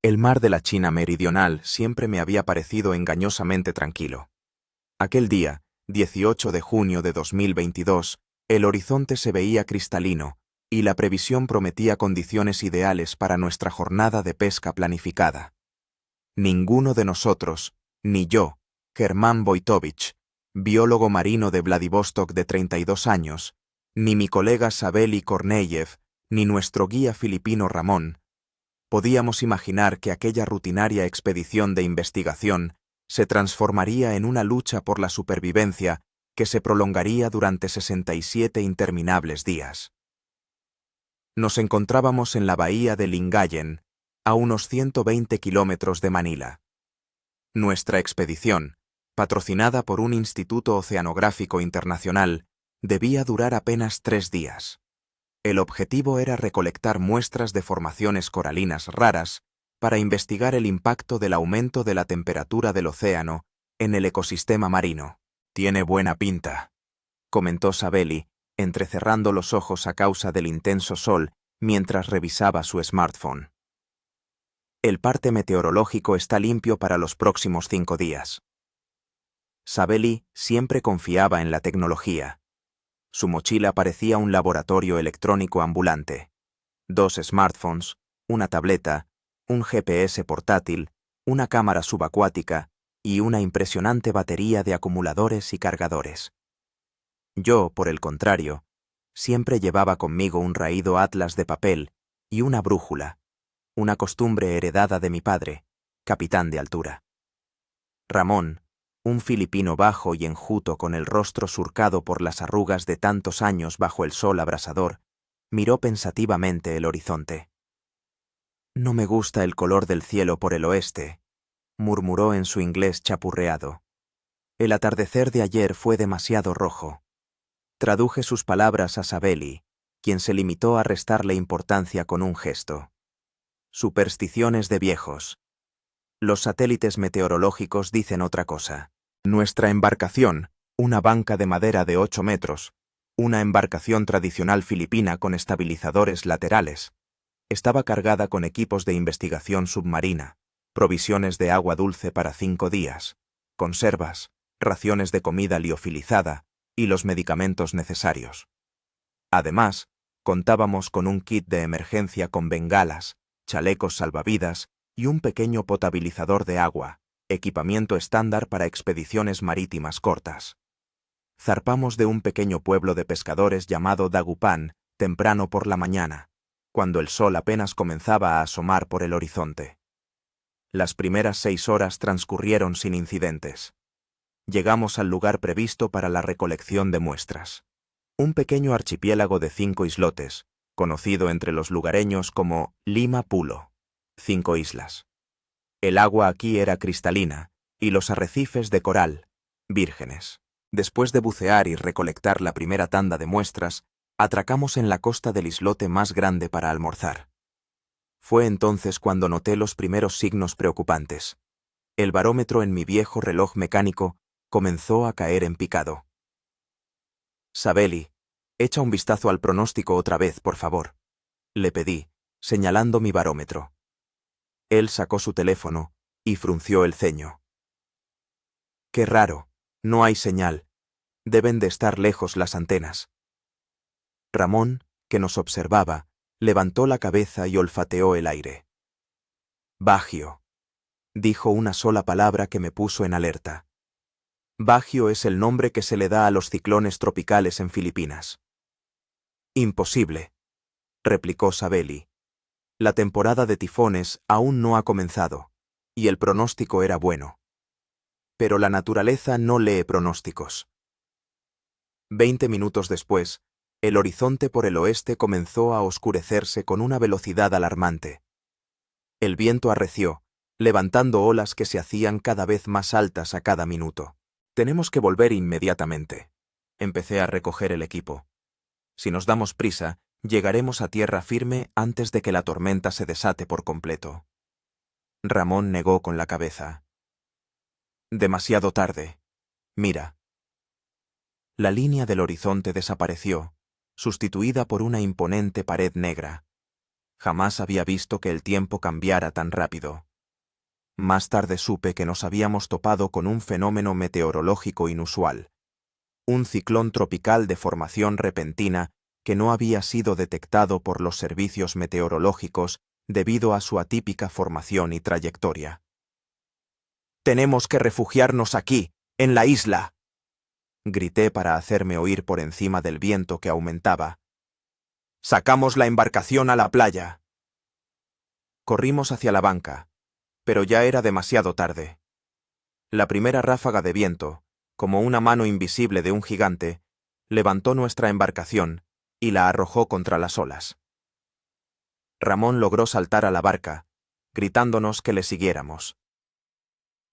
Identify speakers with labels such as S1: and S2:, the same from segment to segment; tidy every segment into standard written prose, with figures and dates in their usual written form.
S1: El mar de la China Meridional siempre me había parecido engañosamente tranquilo. Aquel día, 18 de junio de 2022, el horizonte se veía cristalino, y la previsión prometía condiciones ideales para nuestra jornada de pesca planificada. Ninguno de nosotros, ni yo, Germán Wojtowicz, biólogo marino de Vladivostok de 32 años, ni mi colega Sabeli Korneyev, ni nuestro guía filipino Ramón, podíamos imaginar que aquella rutinaria expedición de investigación se transformaría en una lucha por la supervivencia que se prolongaría durante 67 interminables días. Nos encontrábamos en la bahía de Lingayen, a unos 120 kilómetros de Manila. Nuestra expedición, patrocinada por un instituto oceanográfico internacional, debía durar apenas 3 días. El objetivo era recolectar muestras de formaciones coralinas raras para investigar el impacto del aumento de la temperatura del océano en el ecosistema marino. «Tiene buena pinta», comentó Sabeli, entrecerrando los ojos a causa del intenso sol mientras revisaba su smartphone. «El parte meteorológico está limpio para los próximos 5 días». Sabeli siempre confiaba en la tecnología. Su mochila parecía un laboratorio electrónico ambulante. 2 smartphones, una tableta, un GPS portátil, una cámara subacuática y una impresionante batería de acumuladores y cargadores. Yo, por el contrario, siempre llevaba conmigo un raído atlas de papel y una brújula, una costumbre heredada de mi padre, capitán de altura. Ramón, un filipino bajo y enjuto con el rostro surcado por las arrugas de tantos años bajo el sol abrasador, miró pensativamente el horizonte. «No me gusta el color del cielo por el oeste», murmuró en su inglés chapurreado. «El atardecer de ayer fue demasiado rojo». Traduje sus palabras a Sabeli, quien se limitó a restarle importancia con un gesto. «Supersticiones de viejos. Los satélites meteorológicos dicen otra cosa». Nuestra embarcación, una banca de madera de 8 metros, una embarcación tradicional filipina con estabilizadores laterales, estaba cargada con equipos de investigación submarina, provisiones de agua dulce para 5 días, conservas, raciones de comida liofilizada y los medicamentos necesarios. Además, contábamos con un kit de emergencia con bengalas, chalecos salvavidas y un pequeño potabilizador de agua, equipamiento estándar para expediciones marítimas cortas. Zarpamos de un pequeño pueblo de pescadores llamado Dagupan temprano por la mañana, cuando el sol apenas comenzaba a asomar por el horizonte. Las primeras 6 horas transcurrieron sin incidentes. Llegamos al lugar previsto para la recolección de muestras. Un pequeño archipiélago de 5 islotes, conocido entre los lugareños como Lima Pulo, 5 islas. El agua aquí era cristalina, y los arrecifes de coral, vírgenes. Después de bucear y recolectar la primera tanda de muestras, atracamos en la costa del islote más grande para almorzar. Fue entonces cuando noté los primeros signos preocupantes. El barómetro en mi viejo reloj mecánico comenzó a caer en picado. «Sabeli, echa un vistazo al pronóstico otra vez, por favor», le pedí, señalando mi barómetro. Él sacó su teléfono y frunció el ceño. «Qué raro, no hay señal. Deben de estar lejos las antenas». Ramón, que nos observaba, levantó la cabeza y olfateó el aire. «Bagio», dijo una sola palabra que me puso en alerta. Bagio es el nombre que se le da a los ciclones tropicales en Filipinas. «Imposible», replicó Sabeli. La temporada de tifones aún no ha comenzado, y el pronóstico era bueno. Pero la naturaleza no lee pronósticos. 20 minutos después, el horizonte por el oeste comenzó a oscurecerse con una velocidad alarmante. El viento arreció, levantando olas que se hacían cada vez más altas a cada minuto. «Tenemos que volver inmediatamente». Empecé a recoger el equipo. «Si nos damos prisa, llegaremos a tierra firme antes de que la tormenta se desate por completo». Ramón negó con la cabeza. «Demasiado tarde. Mira». La línea del horizonte desapareció, sustituida por una imponente pared negra. Jamás había visto que el tiempo cambiara tan rápido. Más tarde supe que nos habíamos topado con un fenómeno meteorológico inusual. Un ciclón tropical de formación repentina que no había sido detectado por los servicios meteorológicos debido a su atípica formación y trayectoria. «Tenemos que refugiarnos aquí, en la isla», grité para hacerme oír por encima del viento que aumentaba. «Sacamos la embarcación a la playa». Corrimos hacia la banca, pero ya era demasiado tarde. La primera ráfaga de viento, como una mano invisible de un gigante, levantó nuestra embarcación y la arrojó contra las olas. Ramón logró saltar a la barca, gritándonos que le siguiéramos.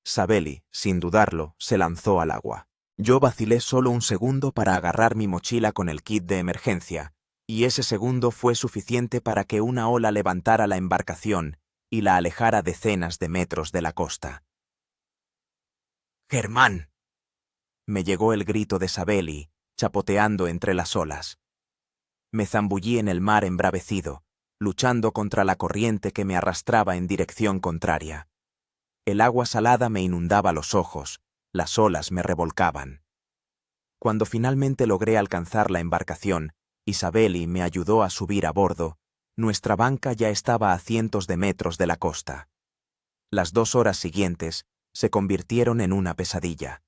S1: Sabeli, sin dudarlo, se lanzó al agua. Yo vacilé solo un segundo para agarrar mi mochila con el kit de emergencia, y ese segundo fue suficiente para que una ola levantara la embarcación y la alejara decenas de metros de la costa. «¡Germán!», me llegó el grito de Sabeli, chapoteando entre las olas. Me zambullí en el mar embravecido, luchando contra la corriente que me arrastraba en dirección contraria. El agua salada me inundaba los ojos, las olas me revolcaban. Cuando finalmente logré alcanzar la embarcación y Sabeli me ayudó a subir a bordo, nuestra banca ya estaba a cientos de metros de la costa. Las 2 horas siguientes se convirtieron en una pesadilla.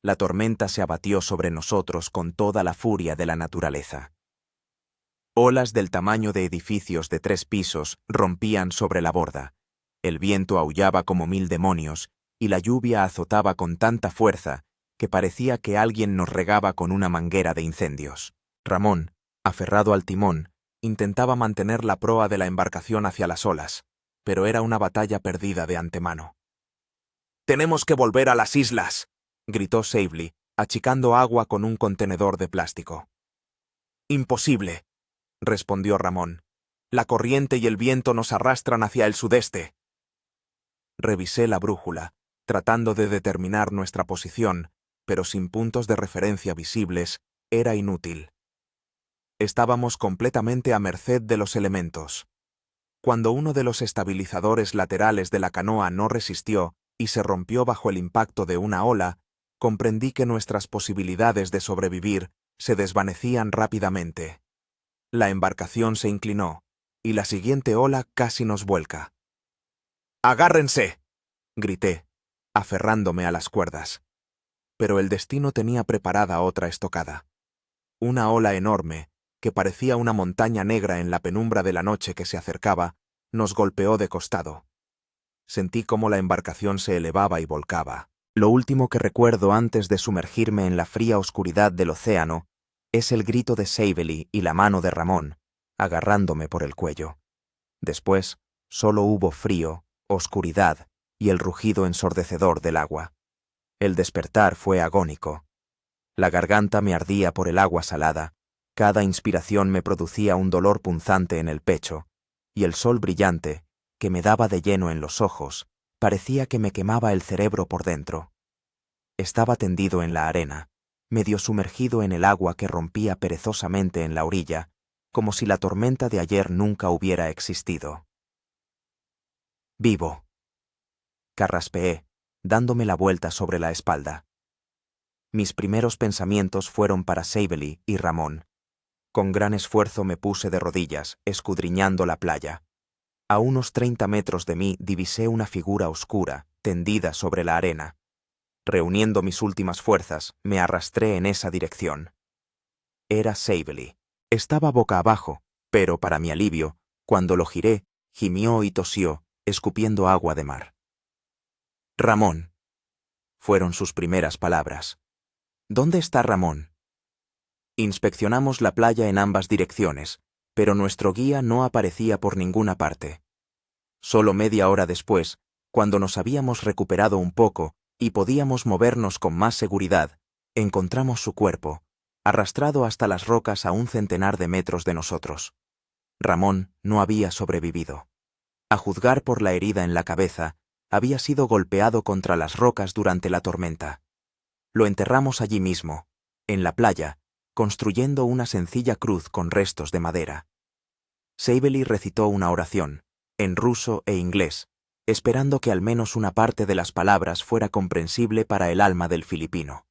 S1: La tormenta se abatió sobre nosotros con toda la furia de la naturaleza. Olas del tamaño de edificios de 3 pisos rompían sobre la borda. El viento aullaba como 1000 demonios y la lluvia azotaba con tanta fuerza que parecía que alguien nos regaba con una manguera de incendios. Ramón, aferrado al timón, intentaba mantener la proa de la embarcación hacia las olas, pero era una batalla perdida de antemano. «¡Tenemos que volver a las islas!», gritó Sabeli, achicando agua con un contenedor de plástico. «Imposible», respondió Ramón. «La corriente y el viento nos arrastran hacia el sudeste». Revisé la brújula, tratando de determinar nuestra posición, pero sin puntos de referencia visibles, era inútil. Estábamos completamente a merced de los elementos. Cuando uno de los estabilizadores laterales de la canoa no resistió y se rompió bajo el impacto de una ola, comprendí que nuestras posibilidades de sobrevivir se desvanecían rápidamente. La embarcación se inclinó, y la siguiente ola casi nos vuelca. «¡Agárrense!», grité, aferrándome a las cuerdas. Pero el destino tenía preparada otra estocada. Una ola enorme, que parecía una montaña negra en la penumbra de la noche que se acercaba, nos golpeó de costado. Sentí cómo la embarcación se elevaba y volcaba. Lo último que recuerdo antes de sumergirme en la fría oscuridad del océano es el grito de Sabeli y la mano de Ramón, agarrándome por el cuello. Después, solo hubo frío, oscuridad y el rugido ensordecedor del agua. El despertar fue agónico. La garganta me ardía por el agua salada, cada inspiración me producía un dolor punzante en el pecho, y el sol brillante, que me daba de lleno en los ojos, parecía que me quemaba el cerebro por dentro. Estaba tendido en la arena, medio sumergido en el agua que rompía perezosamente en la orilla, como si la tormenta de ayer nunca hubiera existido. «Vivo», carraspeé, dándome la vuelta sobre la espalda. Mis primeros pensamientos fueron para Sabeli y Ramón. Con gran esfuerzo me puse de rodillas, escudriñando la playa. A unos 30 metros de mí divisé una figura oscura, tendida sobre la arena. Reuniendo mis últimas fuerzas, me arrastré en esa dirección. Era Sabeli. Estaba boca abajo, pero, para mi alivio, cuando lo giré, gimió y tosió, escupiendo agua de mar. «Ramón», fueron sus primeras palabras. «¿Dónde está Ramón?». Inspeccionamos la playa en ambas direcciones, pero nuestro guía no aparecía por ninguna parte. Solo media hora después, cuando nos habíamos recuperado un poco y podíamos movernos con más seguridad, encontramos su cuerpo, arrastrado hasta las rocas a 1 centenar de metros de nosotros. Ramón no había sobrevivido. A juzgar por la herida en la cabeza, había sido golpeado contra las rocas durante la tormenta. Lo enterramos allí mismo, en la playa, construyendo una sencilla cruz con restos de madera. Sabely recitó una oración, en ruso e inglés, esperando que al menos una parte de las palabras fuera comprensible para el alma del filipino.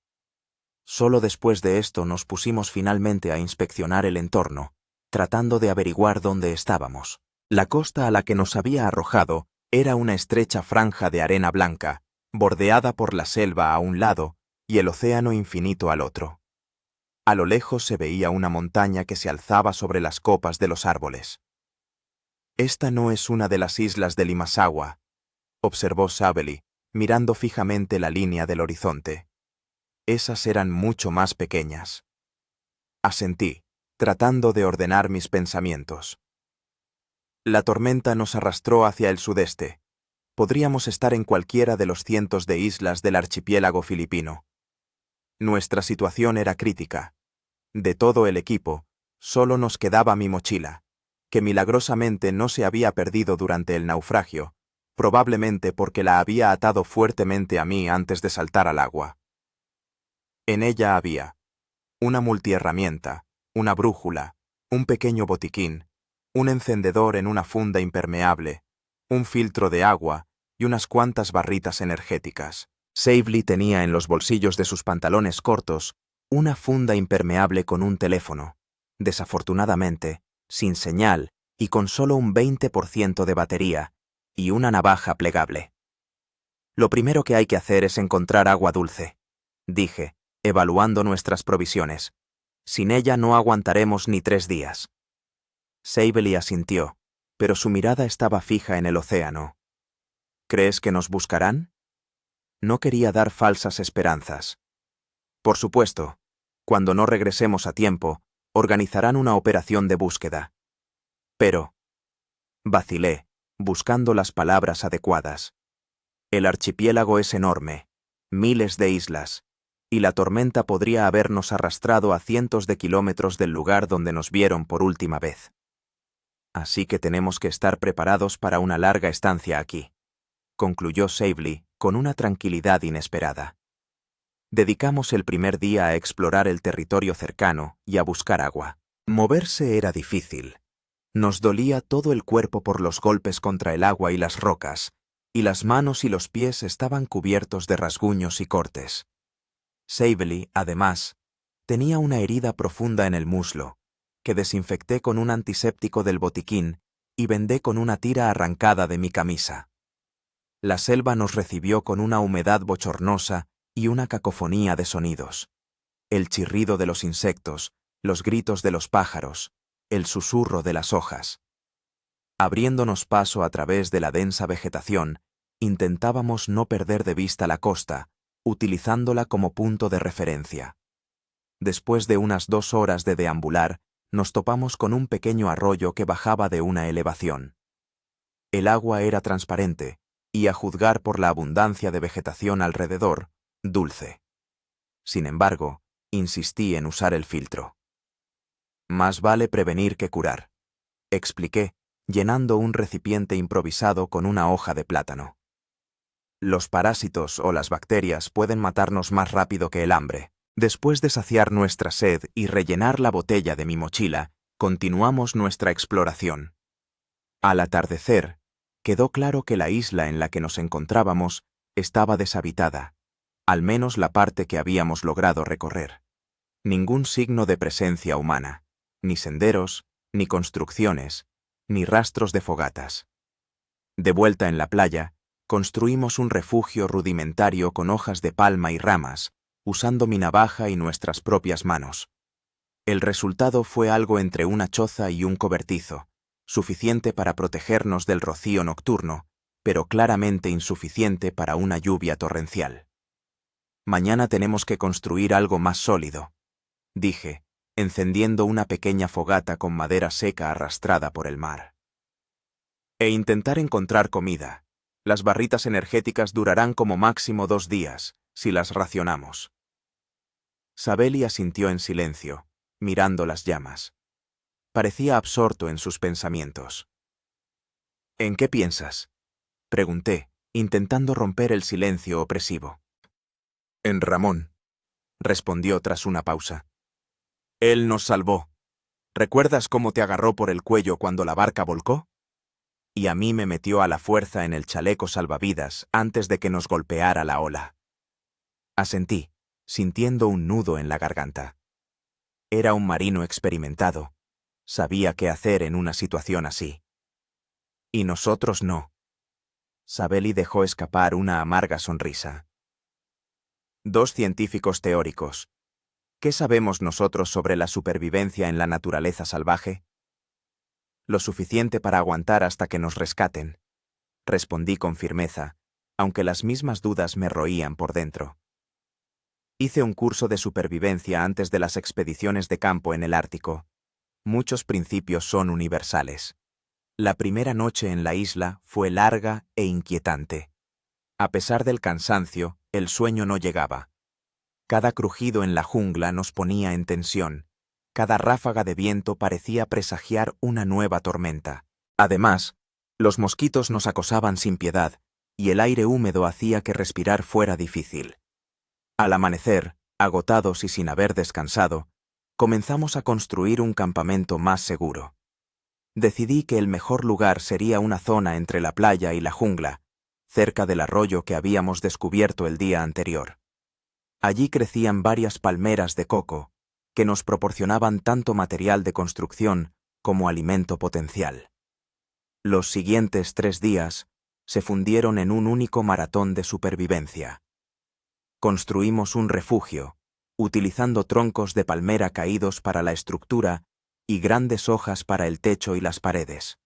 S1: Solo después de esto nos pusimos finalmente a inspeccionar el entorno, tratando de averiguar dónde estábamos. La costa a la que nos había arrojado era una estrecha franja de arena blanca, bordeada por la selva a un lado y el océano infinito al otro. A lo lejos se veía una montaña que se alzaba sobre las copas de los árboles. «Esta no es una de las islas de Limasawa», observó Sabely, mirando fijamente la línea del horizonte. «Esas eran mucho más pequeñas». Asentí, tratando de ordenar mis pensamientos. La tormenta nos arrastró hacia el sudeste. Podríamos estar en cualquiera de los cientos de islas del archipiélago filipino. Nuestra situación era crítica. De todo el equipo, solo nos quedaba mi mochila, que milagrosamente no se había perdido durante el naufragio, probablemente porque la había atado fuertemente a mí antes de saltar al agua. En ella había una multiherramienta, una brújula, un pequeño botiquín, un encendedor en una funda impermeable, un filtro de agua y unas cuantas barritas energéticas. Sabely tenía en los bolsillos de sus pantalones cortos una funda impermeable con un teléfono, desafortunadamente, sin señal y con solo un 20% de batería, y una navaja plegable. «Lo primero que hay que hacer es encontrar agua dulce», dije, evaluando nuestras provisiones. «Sin ella no aguantaremos ni 3 días». Sabely asintió, pero su mirada estaba fija en el océano. «¿Crees que nos buscarán?» No quería dar falsas esperanzas. «Por supuesto, cuando no regresemos a tiempo, organizarán una operación de búsqueda». Pero vacilé, buscando las palabras adecuadas. El archipiélago es enorme, miles de islas, y la tormenta podría habernos arrastrado a cientos de kilómetros del lugar donde nos vieron por última vez. Así que tenemos que estar preparados para una larga estancia aquí, concluyó Sabely con una tranquilidad inesperada. Dedicamos el primer día a explorar el territorio cercano y a buscar agua. Moverse era difícil. Nos dolía todo el cuerpo por los golpes contra el agua y las rocas, y las manos y los pies estaban cubiertos de rasguños y cortes. Sabely, además, tenía una herida profunda en el muslo, que desinfecté con un antiséptico del botiquín y vendé con una tira arrancada de mi camisa. La selva nos recibió con una humedad bochornosa y una cacofonía de sonidos. El chirrido de los insectos, los gritos de los pájaros, el susurro de las hojas. Abriéndonos paso a través de la densa vegetación, intentábamos no perder de vista la costa, utilizándola como punto de referencia. Después de unas 2 horas de deambular, nos topamos con un pequeño arroyo que bajaba de una elevación. El agua era transparente, y a juzgar por la abundancia de vegetación alrededor, dulce. Sin embargo, insistí en usar el filtro. «Más vale prevenir que curar», expliqué, llenando un recipiente improvisado con una hoja de plátano. «Los parásitos o las bacterias pueden matarnos más rápido que el hambre». Después de saciar nuestra sed y rellenar la botella de mi mochila, continuamos nuestra exploración. Al atardecer, quedó claro que la isla en la que nos encontrábamos estaba deshabitada, al menos la parte que habíamos logrado recorrer. Ningún signo de presencia humana, ni senderos, ni construcciones, ni rastros de fogatas. De vuelta en la playa, construimos un refugio rudimentario con hojas de palma y ramas, usando mi navaja y nuestras propias manos. El resultado fue algo entre una choza y un cobertizo, suficiente para protegernos del rocío nocturno, pero claramente insuficiente para una lluvia torrencial. «Mañana tenemos que construir algo más sólido», dije, encendiendo una pequeña fogata con madera seca arrastrada por el mar. «E intentar encontrar comida. Las barritas energéticas durarán como máximo 2 días, si las racionamos». Sabely asintió en silencio, mirando las llamas. Parecía absorto en sus pensamientos. «¿En qué piensas?», pregunté, intentando romper el silencio opresivo. «En Ramón», respondió tras una pausa. «Él nos salvó». ¿Recuerdas cómo te agarró por el cuello cuando la barca volcó? Y a mí me metió a la fuerza en el chaleco salvavidas antes de que nos golpeara la ola. Asentí, sintiendo un nudo en la garganta. Era un marino experimentado. Sabía qué hacer en una situación así. Y nosotros no. Sabeli dejó escapar una amarga sonrisa. Dos científicos teóricos. ¿Qué sabemos nosotros sobre la supervivencia en la naturaleza salvaje? Lo suficiente para aguantar hasta que nos rescaten, respondí con firmeza, aunque las mismas dudas me roían por dentro. Hice un curso de supervivencia antes de las expediciones de campo en el Ártico. Muchos principios son universales. La primera noche en la isla fue larga e inquietante. A pesar del cansancio, el sueño no llegaba. Cada crujido en la jungla nos ponía en tensión. Cada ráfaga de viento parecía presagiar una nueva tormenta. Además, los mosquitos nos acosaban sin piedad, y el aire húmedo hacía que respirar fuera difícil. Al amanecer, agotados y sin haber descansado, comenzamos a construir un campamento más seguro. Decidí que el mejor lugar sería una zona entre la playa y la jungla, cerca del arroyo que habíamos descubierto el día anterior. Allí crecían varias palmeras de coco, que nos proporcionaban tanto material de construcción como alimento potencial. Los siguientes 3 días se fundieron en un único maratón de supervivencia. Construimos un refugio, utilizando troncos de palmera caídos para la estructura y grandes hojas para el techo y las paredes.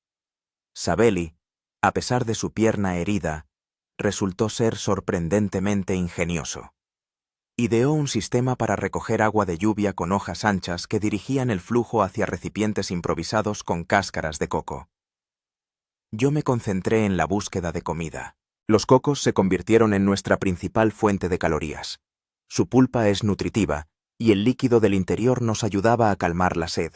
S1: Sabeli, a pesar de su pierna herida, resultó ser sorprendentemente ingenioso. Ideó un sistema para recoger agua de lluvia con hojas anchas que dirigían el flujo hacia recipientes improvisados con cáscaras de coco. Yo me concentré en la búsqueda de comida. Los cocos se convirtieron en nuestra principal fuente de calorías. Su pulpa es nutritiva, y el líquido del interior nos ayudaba a calmar la sed.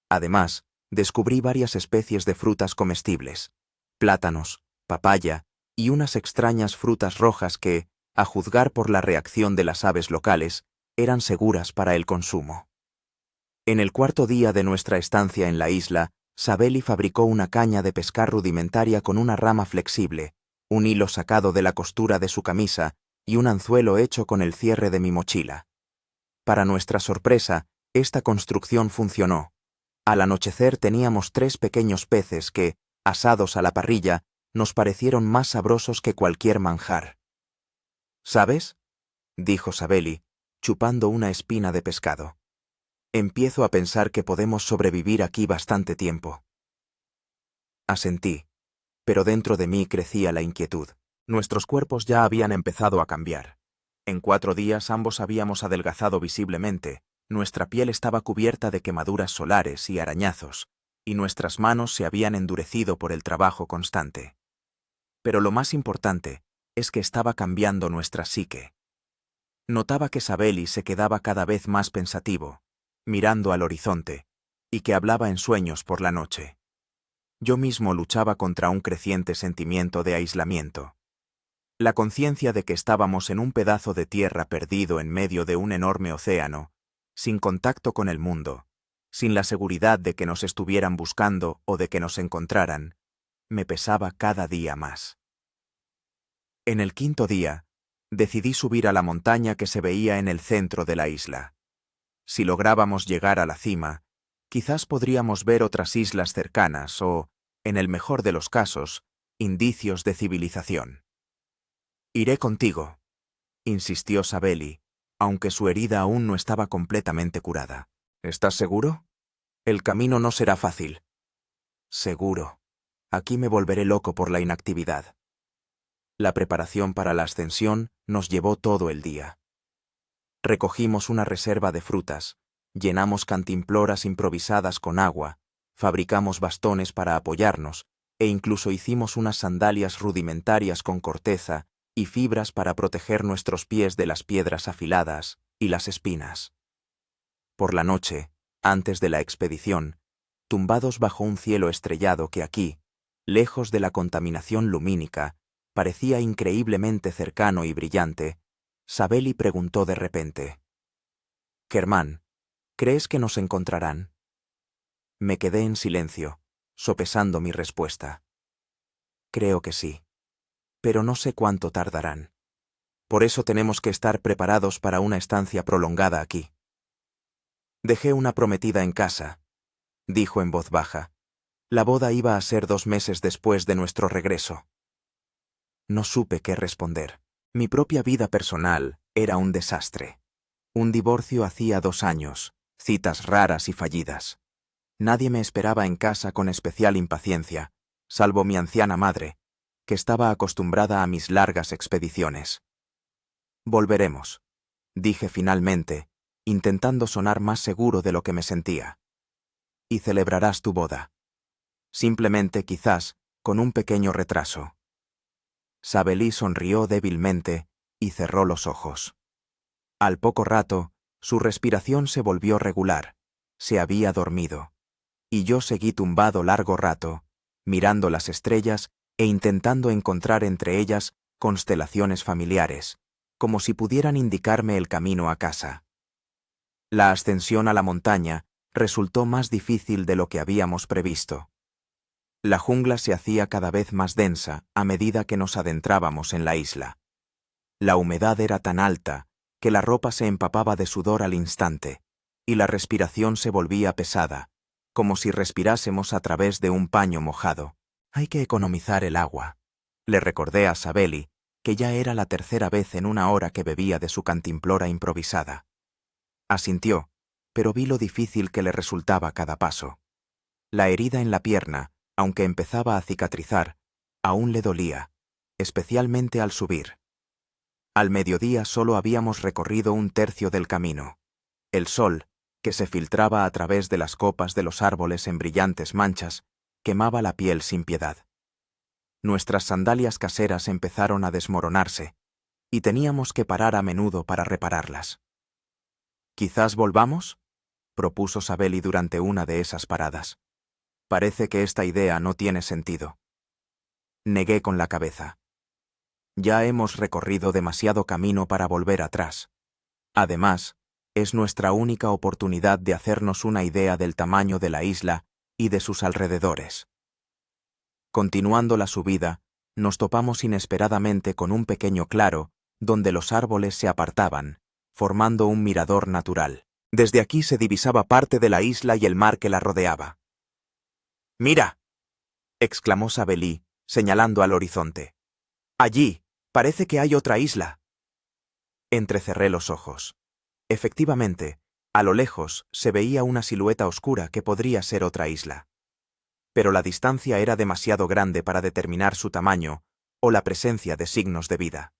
S1: Además, descubrí varias especies de frutas comestibles, plátanos, papaya y unas extrañas frutas rojas que, a juzgar por la reacción de las aves locales, eran seguras para el consumo. En el cuarto día de nuestra estancia en la isla, Sabeli fabricó una caña de pescar rudimentaria con una rama flexible, un hilo sacado de la costura de su camisa y un anzuelo hecho con el cierre de mi mochila. Para nuestra sorpresa, esta construcción funcionó. Al anochecer teníamos 3 pequeños peces que, asados a la parrilla, nos parecieron más sabrosos que cualquier manjar. ¿Sabes?, dijo Sabeli, chupando una espina de pescado. Empiezo a pensar que podemos sobrevivir aquí bastante tiempo. Asentí, pero dentro de mí crecía la inquietud. Nuestros cuerpos ya habían empezado a cambiar. En 4 días ambos habíamos adelgazado visiblemente, nuestra piel estaba cubierta de quemaduras solares y arañazos, y nuestras manos se habían endurecido por el trabajo constante. Pero lo más importante es que estaba cambiando nuestra psique. Notaba que Sabeli se quedaba cada vez más pensativo, mirando al horizonte, y que hablaba en sueños por la noche. Yo mismo luchaba contra un creciente sentimiento de aislamiento. La conciencia de que estábamos en un pedazo de tierra perdido en medio de un enorme océano, sin contacto con el mundo, sin la seguridad de que nos estuvieran buscando o de que nos encontraran, me pesaba cada día más. En el 5.º día, decidí subir a la montaña que se veía en el centro de la isla. Si lográbamos llegar a la cima, quizás podríamos ver otras islas cercanas o, en el mejor de los casos, indicios de civilización. «Iré contigo», insistió Sabeli, aunque su herida aún no estaba completamente curada. «¿Estás seguro? El camino no será fácil». «Seguro. Aquí me volveré loco por la inactividad». La preparación para la ascensión nos llevó todo el día. Recogimos una reserva de frutas, llenamos cantimploras improvisadas con agua, fabricamos bastones para apoyarnos e incluso hicimos unas sandalias rudimentarias con corteza y fibras para proteger nuestros pies de las piedras afiladas y las espinas. Por la noche, antes de la expedición, tumbados bajo un cielo estrellado que aquí, lejos de la contaminación lumínica, parecía increíblemente cercano y brillante, Sabeli preguntó de repente: «Germán, ¿crees que nos encontrarán?» Me quedé en silencio, sopesando mi respuesta. Creo que sí. Pero no sé cuánto tardarán. Por eso tenemos que estar preparados para una estancia prolongada aquí. Dejé una prometida en casa, dijo en voz baja. La boda iba a ser 2 meses después de nuestro regreso. No supe qué responder. Mi propia vida personal era un desastre. Un divorcio hacía 2 años, citas raras y fallidas. Nadie me esperaba en casa con especial impaciencia, salvo mi anciana madre, que estaba acostumbrada a mis largas expediciones. Volveremos, dije finalmente, intentando sonar más seguro de lo que me sentía. Y celebrarás tu boda. Simplemente, quizás, con un pequeño retraso. Sabelí sonrió débilmente y cerró los ojos. Al poco rato, su respiración se volvió regular. Se había dormido. Y yo seguí tumbado largo rato, mirando las estrellas e intentando encontrar entre ellas constelaciones familiares, como si pudieran indicarme el camino a casa. La ascensión a la montaña resultó más difícil de lo que habíamos previsto. La jungla se hacía cada vez más densa a medida que nos adentrábamos en la isla. La humedad era tan alta que la ropa se empapaba de sudor al instante, y la respiración se volvía pesada, como si respirásemos a través de un paño mojado. Hay que economizar el agua. Le recordé a Sabeli que ya era la 3ª vez en 1 hora que bebía de su cantimplora improvisada. Asintió, pero vi lo difícil que le resultaba cada paso. La herida en la pierna, aunque empezaba a cicatrizar, aún le dolía, especialmente al subir. Al mediodía solo habíamos recorrido 1/3 del camino. El sol, que se filtraba a través de las copas de los árboles en brillantes manchas, quemaba la piel sin piedad. Nuestras sandalias caseras empezaron a desmoronarse, y teníamos que parar a menudo para repararlas. ¿Quizás volvamos?, propuso Sabeli durante una de esas paradas. Parece que esta idea no tiene sentido. Negué con la cabeza. Ya hemos recorrido demasiado camino para volver atrás. Además, es nuestra única oportunidad de hacernos una idea del tamaño de la isla y de sus alrededores. Continuando la subida, nos topamos inesperadamente con un pequeño claro donde los árboles se apartaban, formando un mirador natural. Desde aquí se divisaba parte de la isla y el mar que la rodeaba. «¡Mira!», exclamó Sabelí, señalando al horizonte. «Allí, parece que hay otra isla». Entrecerré los ojos. Efectivamente, a lo lejos se veía una silueta oscura que podría ser otra isla. Pero la distancia era demasiado grande para determinar su tamaño o la presencia de signos de vida.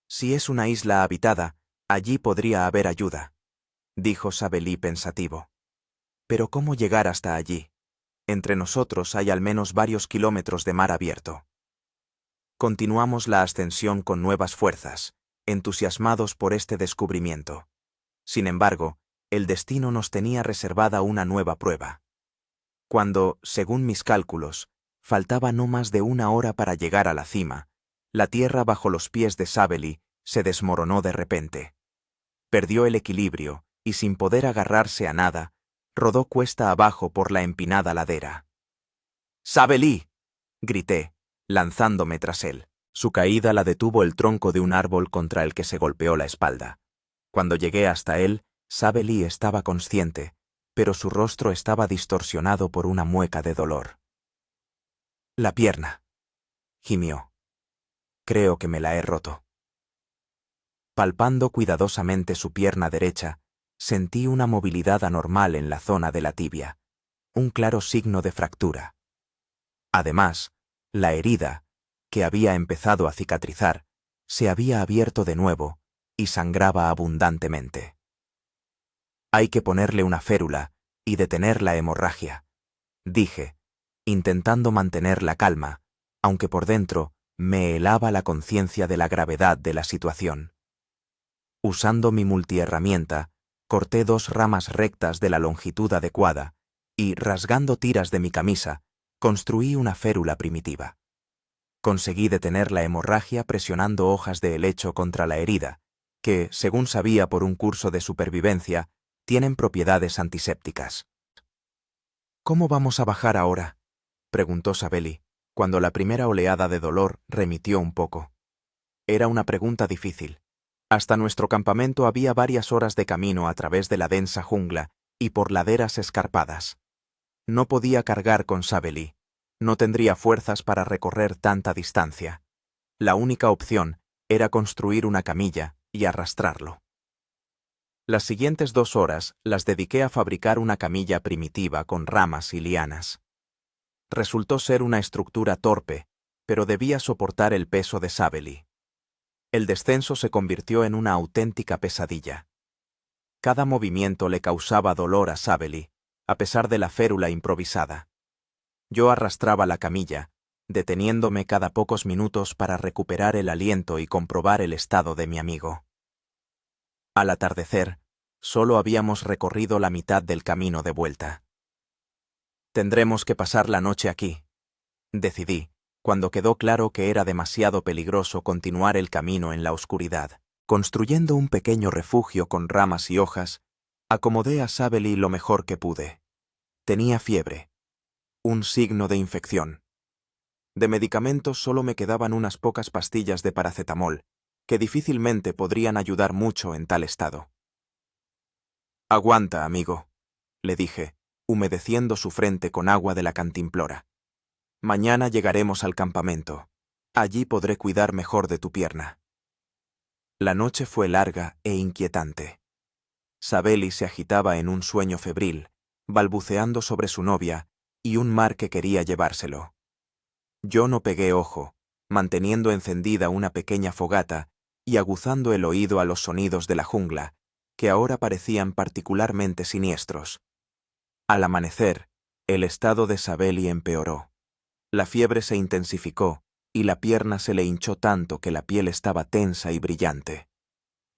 S1: «Si es una isla habitada, allí podría haber ayuda», dijo Sabelí pensativo. «Pero ¿cómo llegar hasta allí? Entre nosotros hay al menos varios kilómetros de mar abierto». Continuamos la ascensión con nuevas fuerzas, entusiasmados por este descubrimiento. Sin embargo, el destino nos tenía reservada una nueva prueba. Cuando, según mis cálculos, faltaba no más de 1 hora para llegar a la cima, la tierra bajo los pies de Sabelí se desmoronó de repente. Perdió el equilibrio y, sin poder agarrarse a nada, rodó cuesta abajo por la empinada ladera. «¡Sabelí!», grité, lanzándome tras él. Su caída la detuvo el tronco de un árbol contra el que se golpeó la espalda. Cuando llegué hasta él, Sabelí estaba consciente, pero su rostro estaba distorsionado por una mueca de dolor. «La pierna», gimió. «Creo que me la he roto». Palpando cuidadosamente su pierna derecha, sentí una movilidad anormal en la zona de la tibia, un claro signo de fractura. Además, la herida, que había empezado a cicatrizar, se había abierto de nuevo y sangraba abundantemente. «Hay que ponerle una férula y detener la hemorragia», dije, intentando mantener la calma, aunque por dentro me helaba la conciencia de la gravedad de la situación. Usando mi multiherramienta, corté 2 ramas rectas de la longitud adecuada y, rasgando tiras de mi camisa, construí una férula primitiva. Conseguí detener la hemorragia presionando hojas de helecho contra la herida, que, según sabía por un curso de supervivencia, tienen propiedades antisépticas. ¿Cómo vamos a bajar ahora?, preguntó Sabeli, cuando la primera oleada de dolor remitió un poco. Era una pregunta difícil. Hasta nuestro campamento había varias horas de camino a través de la densa jungla y por laderas escarpadas. No podía cargar con Sabeli. No tendría fuerzas para recorrer tanta distancia. La única opción era construir una camilla y arrastrarlo. Las siguientes 2 horas las dediqué a fabricar una camilla primitiva con ramas y lianas. Resultó ser una estructura torpe, pero debía soportar el peso de Sabeli. El descenso se convirtió en una auténtica pesadilla. Cada movimiento le causaba dolor a Sabeli, a pesar de la férula improvisada. Yo arrastraba la camilla, deteniéndome cada pocos minutos para recuperar el aliento y comprobar el estado de mi amigo. Al atardecer, solo habíamos recorrido la mitad del camino de vuelta. Tendremos que pasar la noche aquí, decidí, cuando quedó claro que era demasiado peligroso continuar el camino en la oscuridad. Construyendo un pequeño refugio con ramas y hojas, acomodé a Sabeli lo mejor que pude. Tenía fiebre, un signo de infección. De medicamentos solo me quedaban unas pocas pastillas de paracetamol, que difícilmente podrían ayudar mucho en tal estado. «Aguanta, amigo», le dije, humedeciendo su frente con agua de la cantimplora. «Mañana llegaremos al campamento. Allí podré cuidar mejor de tu pierna». La noche fue larga e inquietante. Sabeli se agitaba en un sueño febril, balbuceando sobre su novia y un mar que quería llevárselo. Yo no pegué ojo, manteniendo encendida una pequeña fogata y aguzando el oído a los sonidos de la jungla, que ahora parecían particularmente siniestros. Al amanecer, el estado de Sabeli empeoró. La fiebre se intensificó y la pierna se le hinchó tanto que la piel estaba tensa y brillante.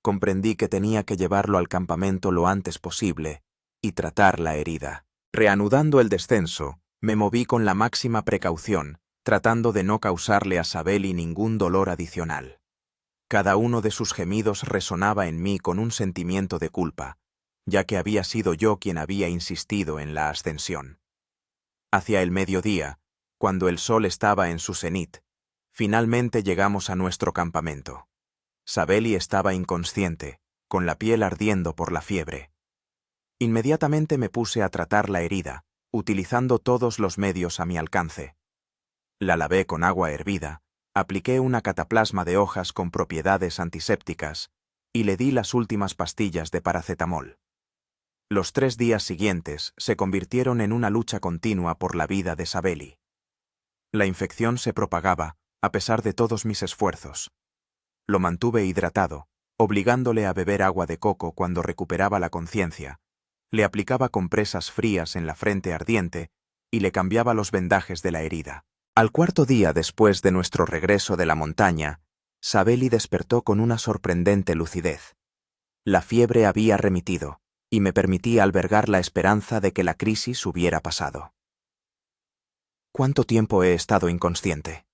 S1: Comprendí que tenía que llevarlo al campamento lo antes posible y tratar la herida. Reanudando el descenso, me moví con la máxima precaución, tratando de no causarle a Sabeli ningún dolor adicional. Cada uno de sus gemidos resonaba en mí con un sentimiento de culpa, ya que había sido yo quien había insistido en la ascensión. Hacia el mediodía, cuando el sol estaba en su cenit, finalmente llegamos a nuestro campamento. Sabeli estaba inconsciente, con la piel ardiendo por la fiebre. Inmediatamente me puse a tratar la herida, utilizando todos los medios a mi alcance. La lavé con agua hervida, apliqué una cataplasma de hojas con propiedades antisépticas y le di las últimas pastillas de paracetamol. Los 3 días siguientes se convirtieron en una lucha continua por la vida de Sabeli. La infección se propagaba, a pesar de todos mis esfuerzos. Lo mantuve hidratado, obligándole a beber agua de coco cuando recuperaba la conciencia. Le aplicaba compresas frías en la frente ardiente y le cambiaba los vendajes de la herida. Al 4.º día después de nuestro regreso de la montaña, Sabeli despertó con una sorprendente lucidez. La fiebre había remitido y me permitía albergar la esperanza de que la crisis hubiera pasado. «¿Cuánto tiempo he estado inconsciente?»,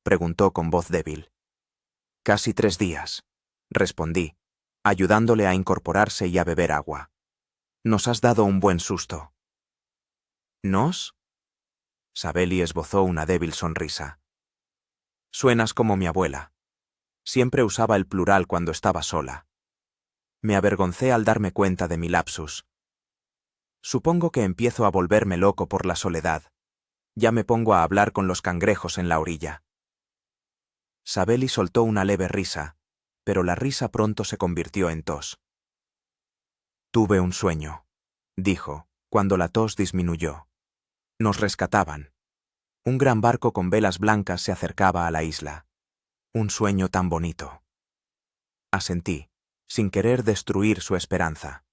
S1: preguntó con voz débil. «Casi 3 días», respondí, ayudándole a incorporarse y a beber agua. «Nos has dado un buen susto». «¿Nos?», Sabeli esbozó una débil sonrisa. «Suenas como mi abuela. Siempre usaba el plural cuando estaba sola». Me avergoncé al darme cuenta de mi lapsus. «Supongo que empiezo a volverme loco por la soledad. Ya me pongo a hablar con los cangrejos en la orilla». Sabeli soltó una leve risa, pero la risa pronto se convirtió en tos. «Tuve un sueño», dijo, cuando la tos disminuyó. «Nos rescataban. Un gran barco con velas blancas se acercaba a la isla. Un sueño tan bonito». Asentí, sin querer destruir su esperanza.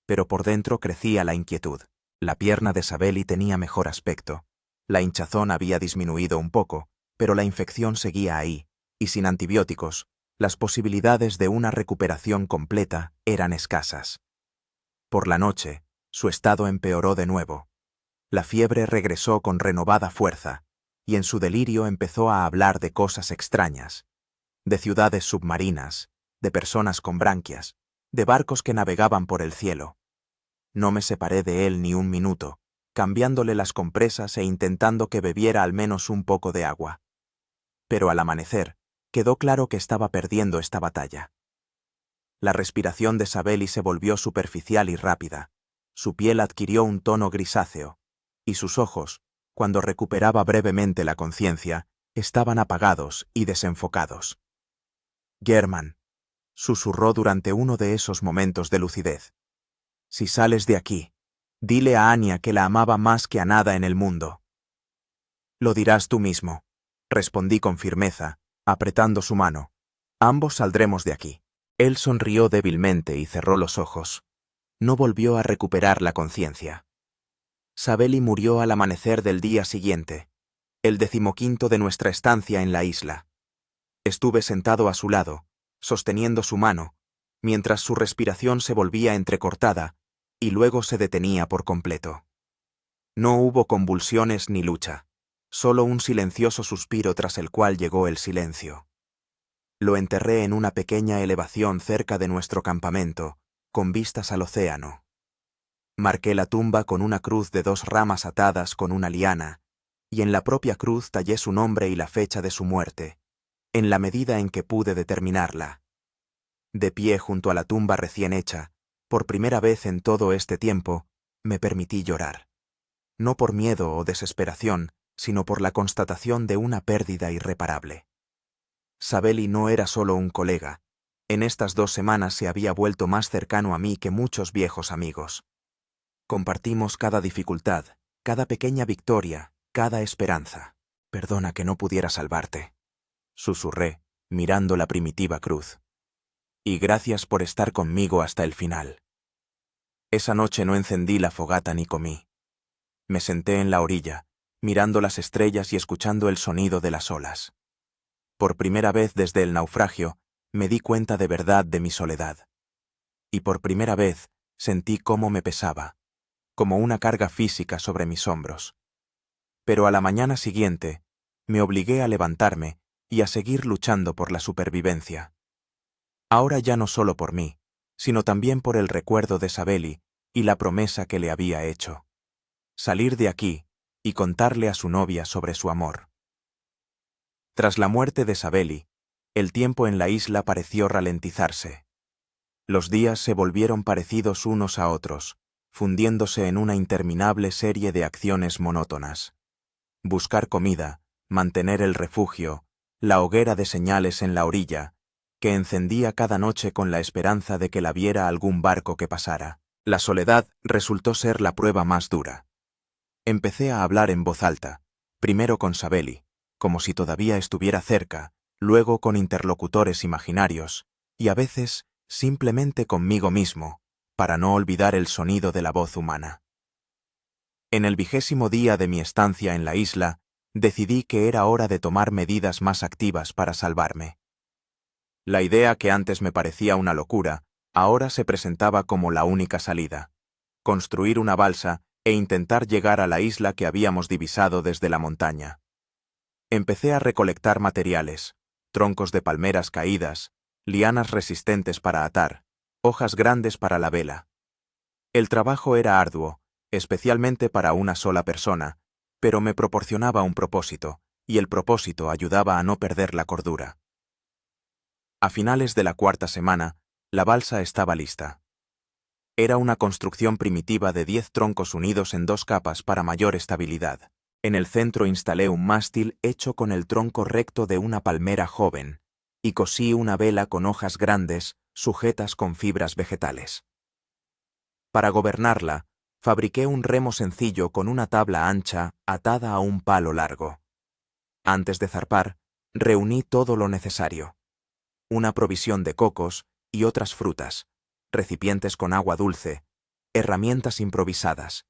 S1: Pero por dentro crecía la inquietud. La pierna de Sabeli tenía mejor aspecto. La hinchazón había disminuido un poco, pero la infección seguía ahí, y sin antibióticos, las posibilidades de una recuperación completa eran escasas. Por la noche, su estado empeoró de nuevo. La fiebre regresó con renovada fuerza, y en su delirio empezó a hablar de cosas extrañas, de ciudades submarinas, de personas con branquias, de barcos que navegaban por el cielo. No me separé de él ni un minuto, cambiándole las compresas e intentando que bebiera al menos un poco de agua. Pero al amanecer, quedó claro que estaba perdiendo esta batalla. La respiración de Sabely se volvió superficial y rápida, su piel adquirió un tono grisáceo, y sus ojos, cuando recuperaba brevemente la conciencia, estaban apagados y desenfocados. «Germán», susurró durante uno de esos momentos de lucidez. «Si sales de aquí, dile a Anya que la amaba más que a nada en el mundo». «Lo dirás tú mismo», respondí con firmeza, apretando su mano. «Ambos saldremos de aquí». Él sonrió débilmente y cerró los ojos. No volvió a recuperar la conciencia. Sabely murió al amanecer del día siguiente, el 15º de nuestra estancia en la isla. Estuve sentado a su lado, sosteniendo su mano, mientras su respiración se volvía entrecortada y luego se detenía por completo. No hubo convulsiones ni lucha, solo un silencioso suspiro tras el cual llegó el silencio. Lo enterré en una pequeña elevación cerca de nuestro campamento, con vistas al océano. Marqué la tumba con una cruz de 2 ramas atadas con una liana, y en la propia cruz tallé su nombre y la fecha de su muerte, en la medida en que pude determinarla. De pie junto a la tumba recién hecha, por primera vez en todo este tiempo, me permití llorar. No por miedo o desesperación, sino por la constatación de una pérdida irreparable. Sabely no era solo un colega. En estas 2 semanas se había vuelto más cercano a mí que muchos viejos amigos. Compartimos cada dificultad, cada pequeña victoria, cada esperanza. «Perdona que no pudiera salvarte», susurré, mirando la primitiva cruz. «Y gracias por estar conmigo hasta el final». Esa noche no encendí la fogata ni comí. Me senté en la orilla, mirando las estrellas y escuchando el sonido de las olas. Por primera vez desde el naufragio, me di cuenta de verdad de mi soledad. Y por primera vez sentí cómo me pesaba, como una carga física sobre mis hombros. Pero a la mañana siguiente, me obligué a levantarme y a seguir luchando por la supervivencia. Ahora ya no solo por mí, sino también por el recuerdo de Sabely y la promesa que le había hecho. Salir de aquí y contarle a su novia sobre su amor. Tras la muerte de Sabely, el tiempo en la isla pareció ralentizarse. Los días se volvieron parecidos unos a otros, fundiéndose en una interminable serie de acciones monótonas. Buscar comida, mantener el refugio, la hoguera de señales en la orilla, que encendía cada noche con la esperanza de que la viera algún barco que pasara. La soledad resultó ser la prueba más dura. Empecé a hablar en voz alta, primero con Sabely, como si todavía estuviera cerca, luego con interlocutores imaginarios, y a veces simplemente conmigo mismo, para no olvidar el sonido de la voz humana. En el 20º día de mi estancia en la isla, decidí que era hora de tomar medidas más activas para salvarme. La idea que antes me parecía una locura, ahora se presentaba como la única salida: construir una balsa e intentar llegar a la isla que habíamos divisado desde la montaña. Empecé a recolectar materiales, troncos de palmeras caídas, lianas resistentes para atar, hojas grandes para la vela. El trabajo era arduo, especialmente para una sola persona, pero me proporcionaba un propósito, y el propósito ayudaba a no perder la cordura. A finales de la 4ª semana, la balsa estaba lista. Era una construcción primitiva de 10 troncos unidos en 2 capas para mayor estabilidad. En el centro instalé un mástil hecho con el tronco recto de una palmera joven y cosí una vela con hojas grandes sujetas con fibras vegetales. Para gobernarla, fabriqué un remo sencillo con una tabla ancha atada a un palo largo. Antes de zarpar, reuní todo lo necesario: una provisión de cocos y otras frutas, recipientes con agua dulce, herramientas improvisadas.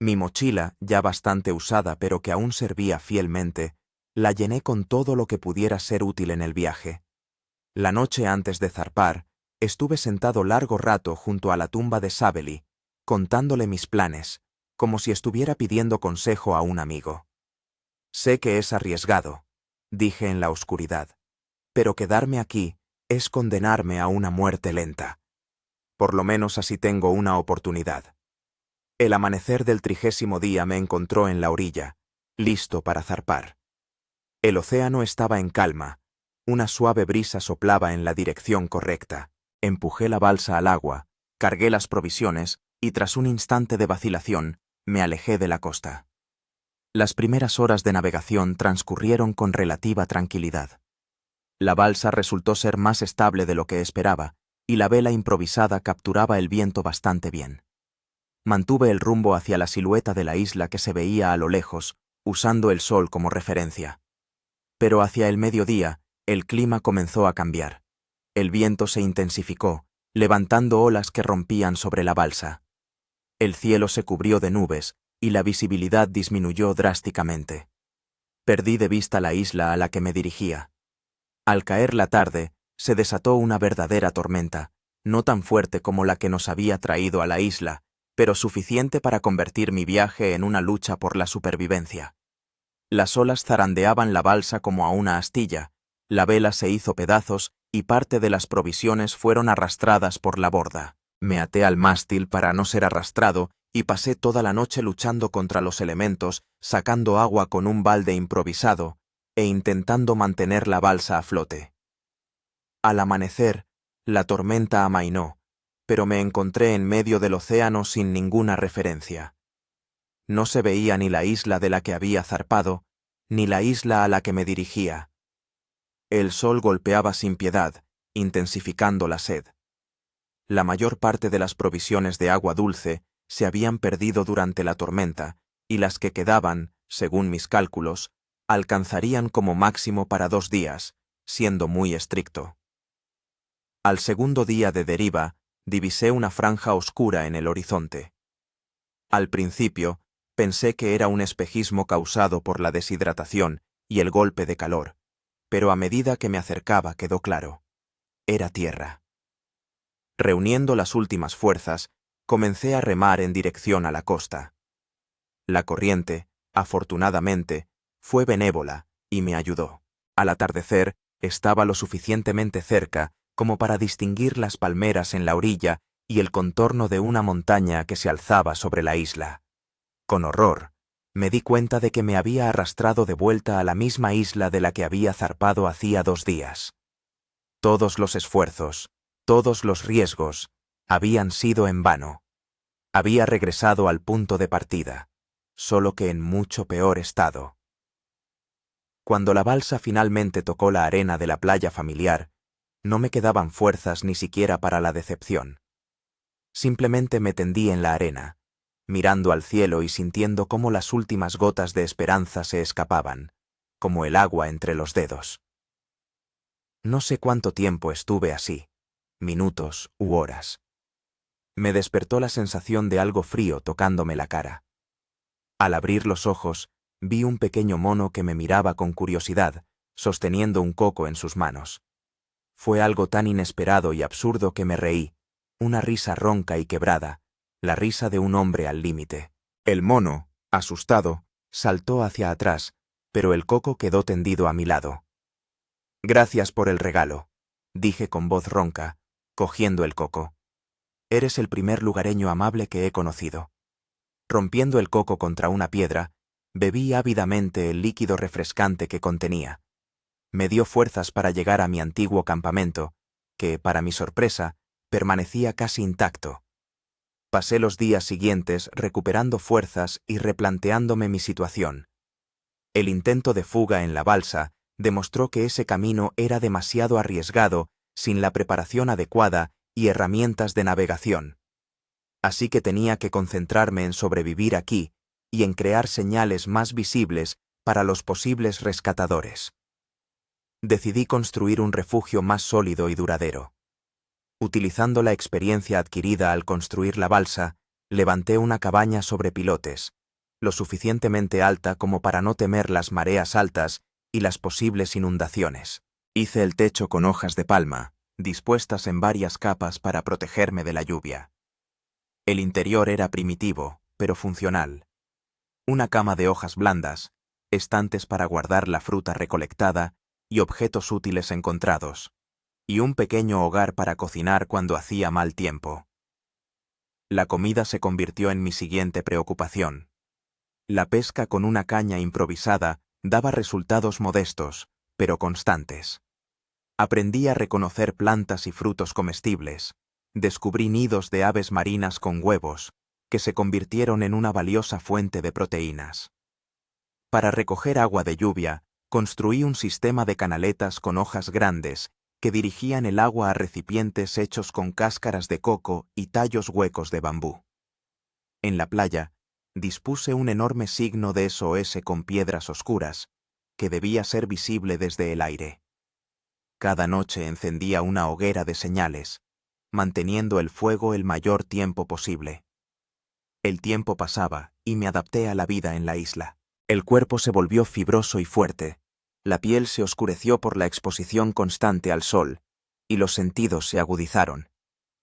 S1: Mi mochila, ya bastante usada pero que aún servía fielmente, la llené con todo lo que pudiera ser útil en el viaje. La noche antes de zarpar, estuve sentado largo rato junto a la tumba de Sabely, contándole mis planes, como si estuviera pidiendo consejo a un amigo. «Sé que es arriesgado», dije en la oscuridad, «pero quedarme aquí es condenarme a una muerte lenta. Por lo menos así tengo una oportunidad». El amanecer del 30º día me encontró en la orilla, listo para zarpar. El océano estaba en calma, una suave brisa soplaba en la dirección correcta. Empujé la balsa al agua, cargué las provisiones y tras un instante de vacilación, me alejé de la costa. Las primeras horas de navegación transcurrieron con relativa tranquilidad. La balsa resultó ser más estable de lo que esperaba, y la vela improvisada capturaba el viento bastante bien. Mantuve el rumbo hacia la silueta de la isla que se veía a lo lejos, usando el sol como referencia. Pero hacia el mediodía, el clima comenzó a cambiar. El viento se intensificó, levantando olas que rompían sobre la balsa. El cielo se cubrió de nubes, y la visibilidad disminuyó drásticamente. Perdí de vista la isla a la que me dirigía. Al caer la tarde, se desató una verdadera tormenta, no tan fuerte como la que nos había traído a la isla, pero suficiente para convertir mi viaje en una lucha por la supervivencia. Las olas zarandeaban la balsa como a una astilla, la vela se hizo pedazos y parte de las provisiones fueron arrastradas por la borda. Me até al mástil para no ser arrastrado y pasé toda la noche luchando contra los elementos, sacando agua con un balde improvisado e intentando mantener la balsa a flote. Al amanecer, la tormenta amainó, pero me encontré en medio del océano sin ninguna referencia. No se veía ni la isla de la que había zarpado, ni la isla a la que me dirigía. El sol golpeaba sin piedad, intensificando la sed. La mayor parte de las provisiones de agua dulce se habían perdido durante la tormenta, y las que quedaban, según mis cálculos, alcanzarían como máximo para 2 días, siendo muy estricto. Al segundo día de deriva, divisé una franja oscura en el horizonte. Al principio, pensé que era un espejismo causado por la deshidratación y el golpe de calor, pero a medida que me acercaba quedó claro. Era tierra. Reuniendo las últimas fuerzas, comencé a remar en dirección a la costa. La corriente, afortunadamente, fue benévola y me ayudó. Al atardecer, estaba lo suficientemente cerca como para distinguir las palmeras en la orilla y el contorno de una montaña que se alzaba sobre la isla. Con horror, me di cuenta de que me había arrastrado de vuelta a la misma isla de la que había zarpado hacía 2 días. Todos los esfuerzos, todos los riesgos, habían sido en vano. Había regresado al punto de partida, solo que en mucho peor estado. Cuando la balsa finalmente tocó la arena de la playa familiar, no me quedaban fuerzas ni siquiera para la decepción. Simplemente me tendí en la arena, mirando al cielo y sintiendo cómo las últimas gotas de esperanza se escapaban, como el agua entre los dedos. No sé cuánto tiempo estuve así, minutos u horas. Me despertó la sensación de algo frío tocándome la cara. Al abrir los ojos, vi un pequeño mono que me miraba con curiosidad, sosteniendo un coco en sus manos. Fue algo tan inesperado y absurdo que me reí, una risa ronca y quebrada, la risa de un hombre al límite. El mono, asustado, saltó hacia atrás, pero el coco quedó tendido a mi lado. «Gracias por el regalo», dije con voz ronca, cogiendo el coco. «Eres el primer lugareño amable que he conocido». Rompiendo el coco contra una piedra, bebí ávidamente el líquido refrescante que contenía. Me dio fuerzas para llegar a mi antiguo campamento, que, para mi sorpresa, permanecía casi intacto. Pasé los días siguientes recuperando fuerzas y replanteándome mi situación. El intento de fuga en la balsa demostró que ese camino era demasiado arriesgado sin la preparación adecuada y herramientas de navegación. Así que tenía que concentrarme en sobrevivir aquí y en crear señales más visibles para los posibles rescatadores. Decidí construir un refugio más sólido y duradero. Utilizando la experiencia adquirida al construir la balsa, levanté una cabaña sobre pilotes, lo suficientemente alta como para no temer las mareas altas y las posibles inundaciones. Hice el techo con hojas de palma, dispuestas en varias capas para protegerme de la lluvia. El interior era primitivo, pero funcional. Una cama de hojas blandas, estantes para guardar la fruta recolectada y objetos útiles encontrados, y un pequeño hogar para cocinar cuando hacía mal tiempo. La comida se convirtió en mi siguiente preocupación. La pesca con una caña improvisada daba resultados modestos, pero constantes. Aprendí a reconocer plantas y frutos comestibles. Descubrí nidos de aves marinas con huevos, que se convirtieron en una valiosa fuente de proteínas. Para recoger agua de lluvia, construí un sistema de canaletas con hojas grandes que dirigían el agua a recipientes hechos con cáscaras de coco y tallos huecos de bambú. En la playa, dispuse un enorme signo de SOS con piedras oscuras, que debía ser visible desde el aire. Cada noche encendía una hoguera de señales, manteniendo el fuego el mayor tiempo posible. El tiempo pasaba y me adapté a la vida en la isla. El cuerpo se volvió fibroso y fuerte, la piel se oscureció por la exposición constante al sol, y los sentidos se agudizaron.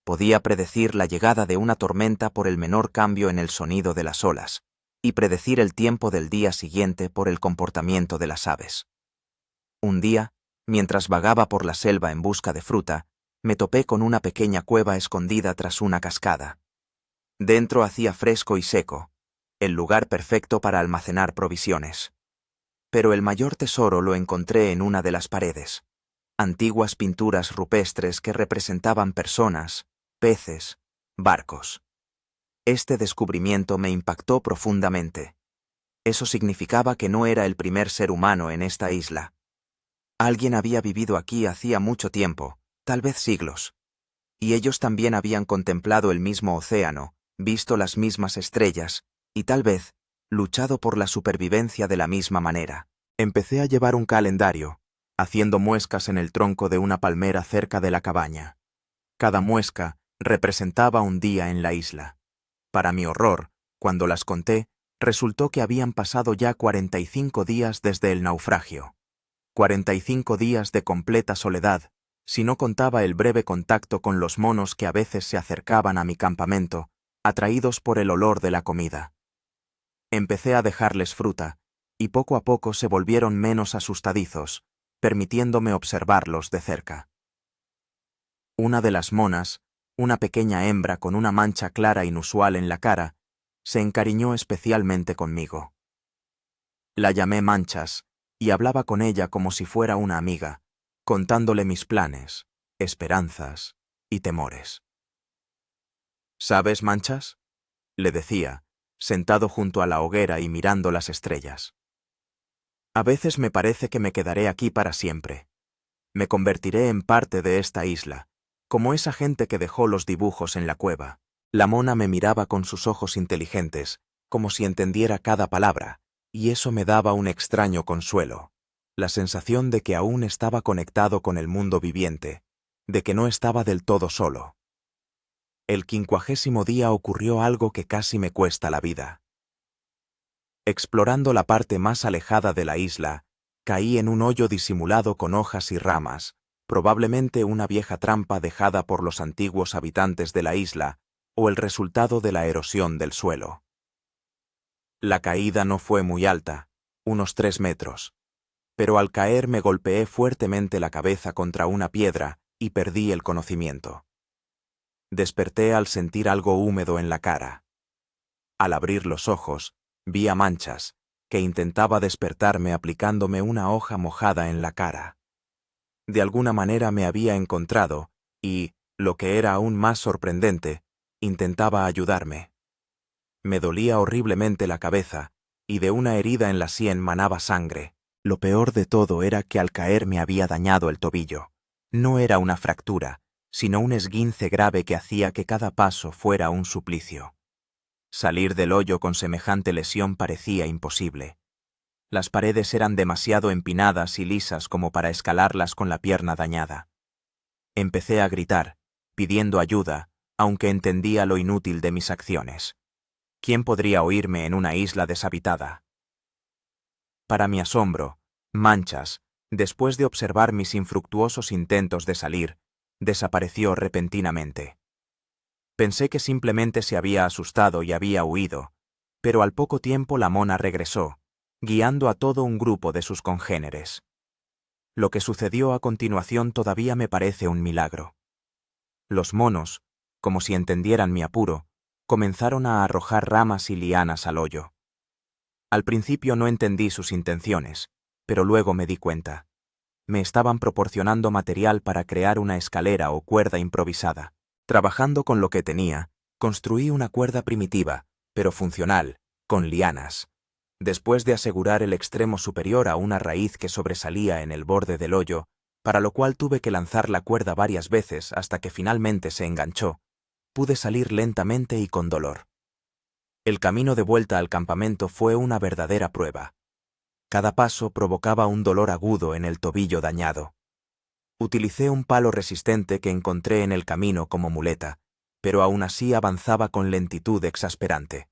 S1: Podía predecir la llegada de una tormenta por el menor cambio en el sonido de las olas, y predecir el tiempo del día siguiente por el comportamiento de las aves. Un día, mientras vagaba por la selva en busca de fruta, me topé con una pequeña cueva escondida tras una cascada. Dentro hacía fresco y seco, el lugar perfecto para almacenar provisiones. Pero el mayor tesoro lo encontré en una de las paredes. Antiguas pinturas rupestres que representaban personas, peces, barcos. Este descubrimiento me impactó profundamente. Eso significaba que no era el primer ser humano en esta isla. Alguien había vivido aquí hacía mucho tiempo, tal vez siglos. Y ellos también habían contemplado el mismo océano, visto las mismas estrellas, y tal vez, luchado por la supervivencia de la misma manera. Empecé a llevar un calendario, haciendo muescas en el tronco de una palmera cerca de la cabaña. Cada muesca representaba un día en la isla. Para mi horror, cuando las conté, resultó que habían pasado ya 45 días desde el naufragio. 45 días de completa soledad, si no contaba el breve contacto con los monos que a veces se acercaban a mi campamento, atraídos por el olor de la comida. Empecé a dejarles fruta, y poco a poco se volvieron menos asustadizos, permitiéndome observarlos de cerca. Una de las monas, una pequeña hembra con una mancha clara inusual en la cara, se encariñó especialmente conmigo. La llamé Manchas, y hablaba con ella como si fuera una amiga, contándole mis planes, esperanzas y temores. ¿Sabes, Manchas?, le decía, sentado junto a la hoguera y mirando las estrellas. A veces me parece que me quedaré aquí para siempre. Me convertiré en parte de esta isla, como esa gente que dejó los dibujos en la cueva. La mona me miraba con sus ojos inteligentes, como si entendiera cada palabra, y eso me daba un extraño consuelo, la sensación de que aún estaba conectado con el mundo viviente, de que no estaba del todo solo. El 50º día ocurrió algo que casi me cuesta la vida. Explorando la parte más alejada de la isla, caí en un hoyo disimulado con hojas y ramas, probablemente una vieja trampa dejada por los antiguos habitantes de la isla o el resultado de la erosión del suelo. La caída no fue muy alta, unos 3 metros, pero al caer me golpeé fuertemente la cabeza contra una piedra y perdí el conocimiento. Desperté al sentir algo húmedo en la cara. Al abrir los ojos, vi a Manchas, que intentaba despertarme aplicándome una hoja mojada en la cara. De alguna manera me había encontrado y, lo que era aún más sorprendente, intentaba ayudarme. Me dolía horriblemente la cabeza, y de una herida en la sien manaba sangre. Lo peor de todo era que al caer me había dañado el tobillo. No era una fractura, sino un esguince grave que hacía que cada paso fuera un suplicio. Salir del hoyo con semejante lesión parecía imposible. Las paredes eran demasiado empinadas y lisas como para escalarlas con la pierna dañada. Empecé a gritar, pidiendo ayuda, aunque entendía lo inútil de mis acciones. ¿Quién podría oírme en una isla deshabitada? Para mi asombro, Manchas, después de observar mis infructuosos intentos de salir, desapareció repentinamente. Pensé que simplemente se había asustado y había huido, pero al poco tiempo la mona regresó, guiando a todo un grupo de sus congéneres. Lo que sucedió a continuación todavía me parece un milagro. Los monos, como si entendieran mi apuro, comenzaron a arrojar ramas y lianas al hoyo. Al principio no entendí sus intenciones, pero luego me di cuenta. Me estaban proporcionando material para crear una escalera o cuerda improvisada. Trabajando con lo que tenía, construí una cuerda primitiva, pero funcional, con lianas. Después de asegurar el extremo superior a una raíz que sobresalía en el borde del hoyo, para lo cual tuve que lanzar la cuerda varias veces hasta que finalmente se enganchó, pude salir lentamente y con dolor. El camino de vuelta al campamento fue una verdadera prueba. Cada paso provocaba un dolor agudo en el tobillo dañado. Utilicé un palo resistente que encontré en el camino como muleta, pero aún así avanzaba con lentitud exasperante.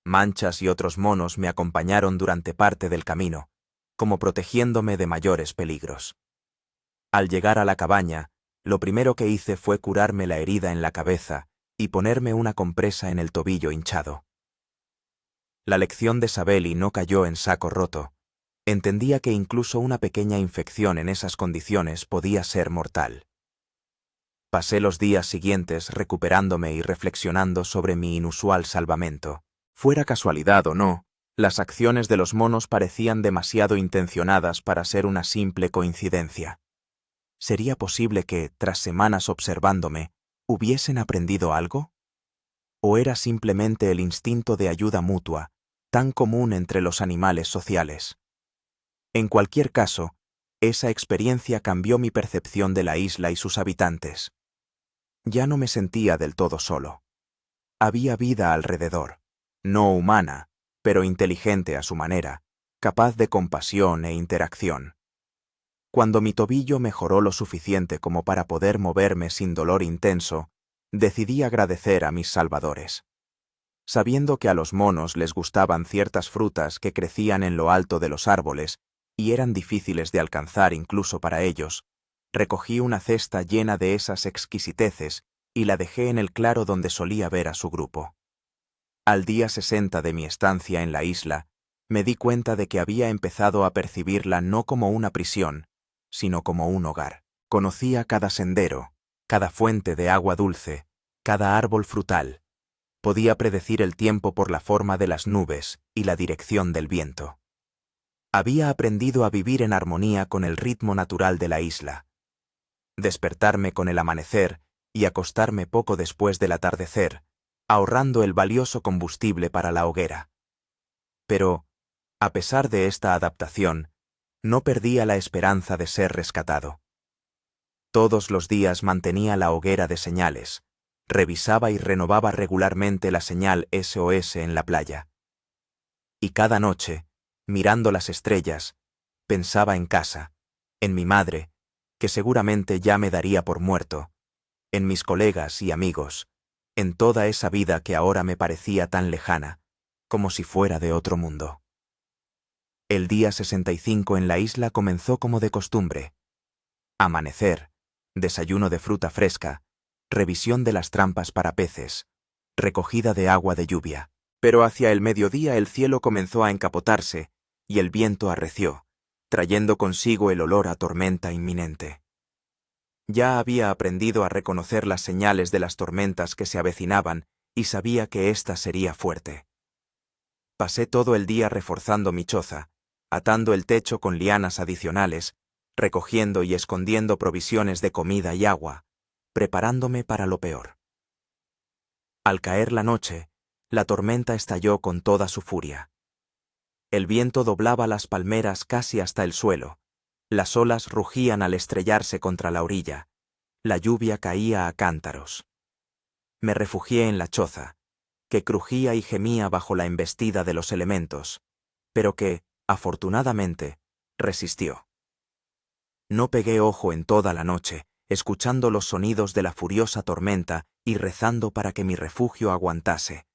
S1: Manchas y otros monos me acompañaron durante parte del camino, como protegiéndome de mayores peligros. Al llegar a la cabaña, lo primero que hice fue curarme la herida en la cabeza y ponerme una compresa en el tobillo hinchado. La lección de Sabeli no cayó en saco roto. Entendía que incluso una pequeña infección en esas condiciones podía ser mortal. Pasé los días siguientes recuperándome y reflexionando sobre mi inusual salvamento. Fuera casualidad o no, las acciones de los monos parecían demasiado intencionadas para ser una simple coincidencia. ¿Sería posible que, tras semanas observándome, hubiesen aprendido algo? ¿O era simplemente el instinto de ayuda mutua, tan común entre los animales sociales? En cualquier caso, esa experiencia cambió mi percepción de la isla y sus habitantes. Ya no me sentía del todo solo. Había vida alrededor, no humana, pero inteligente a su manera, capaz de compasión e interacción. Cuando mi tobillo mejoró lo suficiente como para poder moverme sin dolor intenso, decidí agradecer a mis salvadores. Sabiendo que a los monos les gustaban ciertas frutas que crecían en lo alto de los árboles y eran difíciles de alcanzar incluso para ellos, recogí una cesta llena de esas exquisiteces y la dejé en el claro donde solía ver a su grupo. Al día 60 de mi estancia en la isla, me di cuenta de que había empezado a percibirla no como una prisión, sino como un hogar. Conocía cada sendero, cada fuente de agua dulce, cada árbol frutal. Podía predecir el tiempo por la forma de las nubes y la dirección del viento. Había aprendido a vivir en armonía con el ritmo natural de la isla. Despertarme con el amanecer y acostarme poco después del atardecer, ahorrando el valioso combustible para la hoguera. Pero, a pesar de esta adaptación, no perdía la esperanza de ser rescatado. Todos los días mantenía la hoguera de señales, revisaba y renovaba regularmente la señal SOS en la playa. Y cada noche, mirando las estrellas, pensaba en casa, en mi madre, que seguramente ya me daría por muerto, en mis colegas y amigos, en toda esa vida que ahora me parecía tan lejana, como si fuera de otro mundo. El día 65 en la isla comenzó como de costumbre. Amanecer, desayuno de fruta fresca, revisión de las trampas para peces, recogida de agua de lluvia. Pero hacia el mediodía el cielo comenzó a encapotarse y el viento arreció, trayendo consigo el olor a tormenta inminente. Ya había aprendido a reconocer las señales de las tormentas que se avecinaban y sabía que ésta sería fuerte. Pasé todo el día reforzando mi choza, atando el techo con lianas adicionales, recogiendo y escondiendo provisiones de comida y agua, preparándome para lo peor. Al caer la noche, la tormenta estalló con toda su furia. El viento doblaba las palmeras casi hasta el suelo, las olas rugían al estrellarse contra la orilla, la lluvia caía a cántaros. Me refugié en la choza, que crujía y gemía bajo la embestida de los elementos, pero que, afortunadamente, resistió. No pegué ojo en toda la noche, escuchando los sonidos de la furiosa tormenta y rezando para que mi refugio aguantase.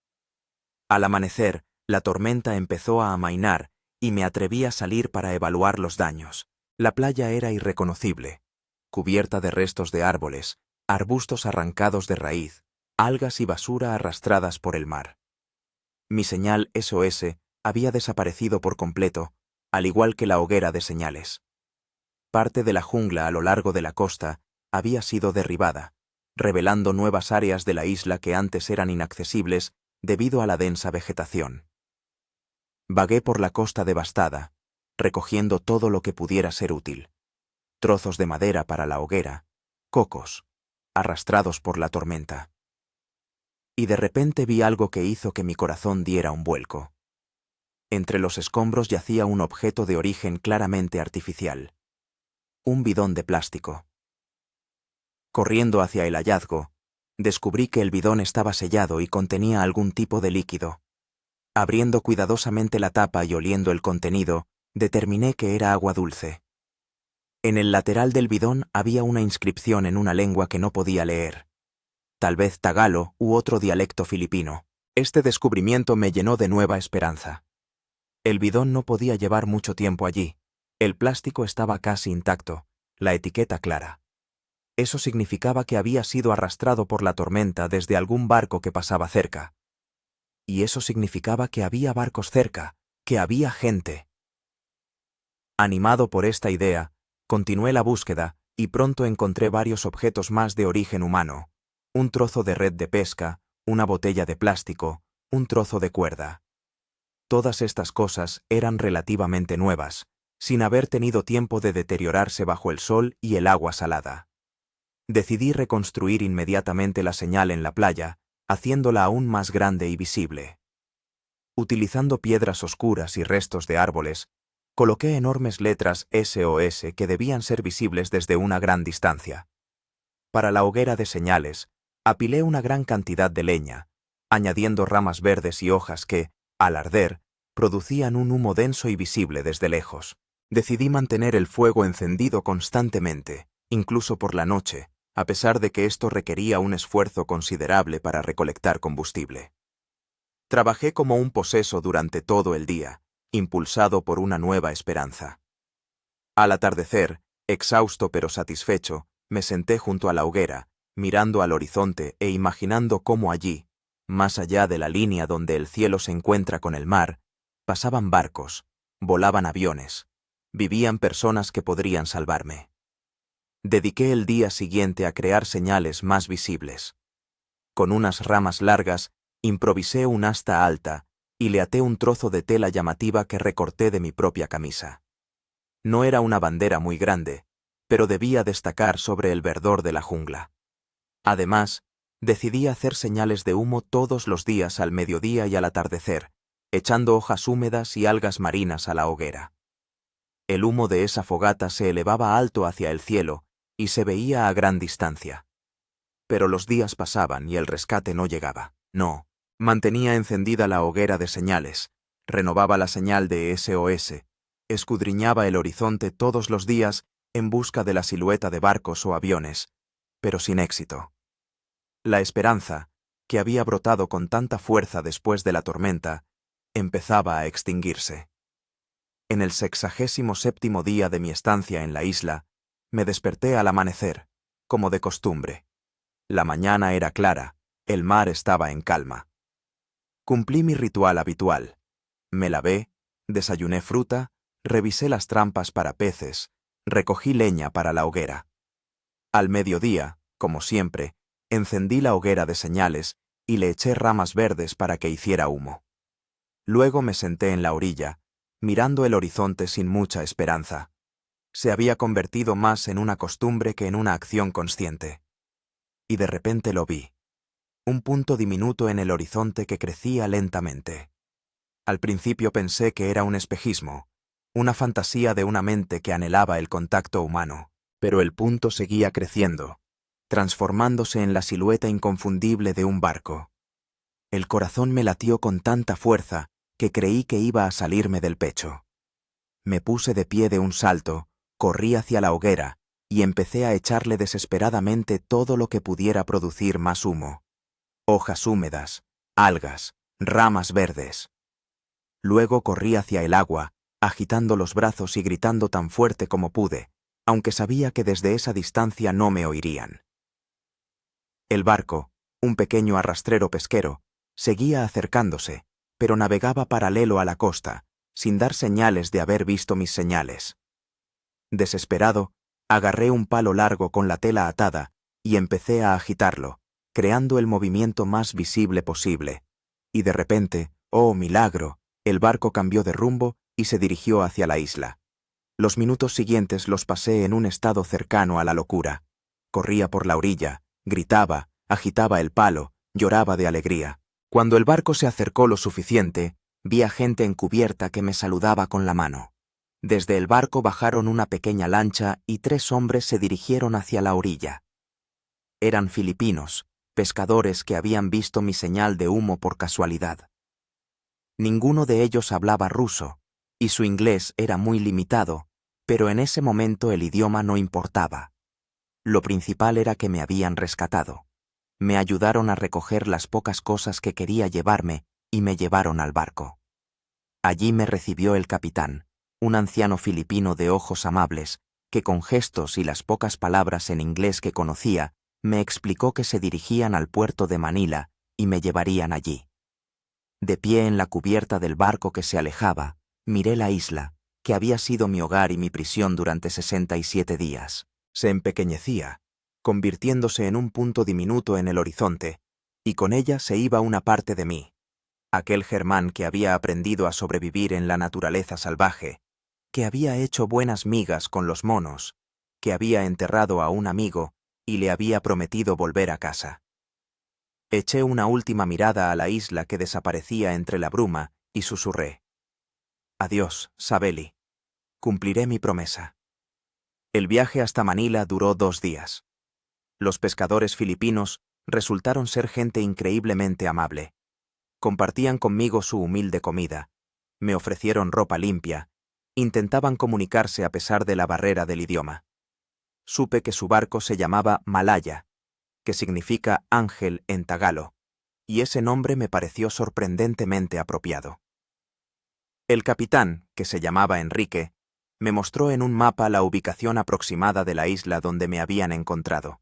S1: Al amanecer, la tormenta empezó a amainar y me atreví a salir para evaluar los daños. La playa era irreconocible, cubierta de restos de árboles, arbustos arrancados de raíz, algas y basura arrastradas por el mar. Mi señal SOS había desaparecido por completo, al igual que la hoguera de señales. Parte de la jungla a lo largo de la costa había sido derribada, revelando nuevas áreas de la isla que antes eran inaccesibles debido a la densa vegetación. Vagué por la costa devastada, recogiendo todo lo que pudiera ser útil. Trozos de madera para la hoguera, cocos, arrastrados por la tormenta. Y de repente vi algo que hizo que mi corazón diera un vuelco. Entre los escombros yacía un objeto de origen claramente artificial. Un bidón de plástico. Corriendo hacia el hallazgo, descubrí que el bidón estaba sellado y contenía algún tipo de líquido. Abriendo cuidadosamente la tapa y oliendo el contenido, determiné que era agua dulce. En el lateral del bidón había una inscripción en una lengua que no podía leer. Tal vez tagalo u otro dialecto filipino. Este descubrimiento me llenó de nueva esperanza. El bidón no podía llevar mucho tiempo allí. El plástico estaba casi intacto, la etiqueta clara. Eso significaba que había sido arrastrado por la tormenta desde algún barco que pasaba cerca. Y eso significaba que había barcos cerca, que había gente. Animado por esta idea, continué la búsqueda y pronto encontré varios objetos más de origen humano. Un trozo de red de pesca, una botella de plástico, un trozo de cuerda. Todas estas cosas eran relativamente nuevas, sin haber tenido tiempo de deteriorarse bajo el sol y el agua salada. Decidí reconstruir inmediatamente la señal en la playa, haciéndola aún más grande y visible. Utilizando piedras oscuras y restos de árboles, coloqué enormes letras SOS que debían ser visibles desde una gran distancia. Para la hoguera de señales, apilé una gran cantidad de leña, añadiendo ramas verdes y hojas que, al arder, producían un humo denso y visible desde lejos. Decidí mantener el fuego encendido constantemente, incluso por la noche, a pesar de que esto requería un esfuerzo considerable para recolectar combustible. Trabajé como un poseso durante todo el día, impulsado por una nueva esperanza. Al atardecer, exhausto pero satisfecho, me senté junto a la hoguera, mirando al horizonte e imaginando cómo allí, más allá de la línea donde el cielo se encuentra con el mar, pasaban barcos, volaban aviones, vivían personas que podrían salvarme. Dediqué el día siguiente a crear señales más visibles. Con unas ramas largas, improvisé un asta alta y le até un trozo de tela llamativa que recorté de mi propia camisa. No era una bandera muy grande, pero debía destacar sobre el verdor de la jungla. Además, decidí hacer señales de humo todos los días al mediodía y al atardecer, echando hojas húmedas y algas marinas a la hoguera. El humo de esa fogata se elevaba alto hacia el cielo y se veía a gran distancia. Pero los días pasaban y el rescate no llegaba. No, mantenía encendida la hoguera de señales, renovaba la señal de SOS, escudriñaba el horizonte todos los días en busca de la silueta de barcos o aviones, pero sin éxito. La esperanza, que había brotado con tanta fuerza después de la tormenta, empezaba a extinguirse. En el 67º día de mi estancia en la isla, me desperté al amanecer, como de costumbre. La mañana era clara, el mar estaba en calma. Cumplí mi ritual habitual. Me lavé, desayuné fruta, revisé las trampas para peces, recogí leña para la hoguera. Al mediodía, como siempre, encendí la hoguera de señales y le eché ramas verdes para que hiciera humo. Luego me senté en la orilla, mirando el horizonte sin mucha esperanza. Se había convertido más en una costumbre que en una acción consciente. Y de repente lo vi. Un punto diminuto en el horizonte que crecía lentamente. Al principio pensé que era un espejismo, una fantasía de una mente que anhelaba el contacto humano, pero el punto seguía creciendo, transformándose en la silueta inconfundible de un barco. El corazón me latió con tanta fuerza que creí que iba a salirme del pecho. Me puse de pie de un salto, corrí hacia la hoguera y empecé a echarle desesperadamente todo lo que pudiera producir más humo. Hojas húmedas, algas, ramas verdes. Luego corrí hacia el agua, agitando los brazos y gritando tan fuerte como pude, aunque sabía que desde esa distancia no me oirían. El barco, un pequeño arrastrero pesquero, seguía acercándose, pero navegaba paralelo a la costa, sin dar señales de haber visto mis señales. Desesperado, agarré un palo largo con la tela atada y empecé a agitarlo, creando el movimiento más visible posible. Y de repente, ¡oh milagro!, el barco cambió de rumbo y se dirigió hacia la isla. Los minutos siguientes los pasé en un estado cercano a la locura. Corría por la orilla, gritaba, agitaba el palo, lloraba de alegría. Cuando el barco se acercó lo suficiente, vi a gente en cubierta que me saludaba con la mano. Desde el barco bajaron una pequeña lancha y 3 hombres se dirigieron hacia la orilla. Eran filipinos, pescadores que habían visto mi señal de humo por casualidad. Ninguno de ellos hablaba ruso, y su inglés era muy limitado, pero en ese momento el idioma no importaba. Lo principal era que me habían rescatado. Me ayudaron a recoger las pocas cosas que quería llevarme y me llevaron al barco. Allí me recibió el capitán, un anciano filipino de ojos amables, que con gestos y las pocas palabras en inglés que conocía, me explicó que se dirigían al puerto de Manila y me llevarían allí. De pie en la cubierta del barco que se alejaba, miré la isla, que había sido mi hogar y mi prisión durante 67 días. Se empequeñecía, convirtiéndose en un punto diminuto en el horizonte, y con ella se iba una parte de mí. Aquel Germán que había aprendido a sobrevivir en la naturaleza salvaje, que había hecho buenas migas con los monos, que había enterrado a un amigo y le había prometido volver a casa. Eché una última mirada a la isla que desaparecía entre la bruma y susurré: «Adiós, Sabeli. Cumpliré mi promesa». El viaje hasta Manila duró 2 días. Los pescadores filipinos resultaron ser gente increíblemente amable. Compartían conmigo su humilde comida, me ofrecieron ropa limpia, intentaban comunicarse a pesar de la barrera del idioma. Supe que su barco se llamaba Malaya, que significa ángel en tagalo, y ese nombre me pareció sorprendentemente apropiado. El capitán, que se llamaba Enrique, me mostró en un mapa la ubicación aproximada de la isla donde me habían encontrado.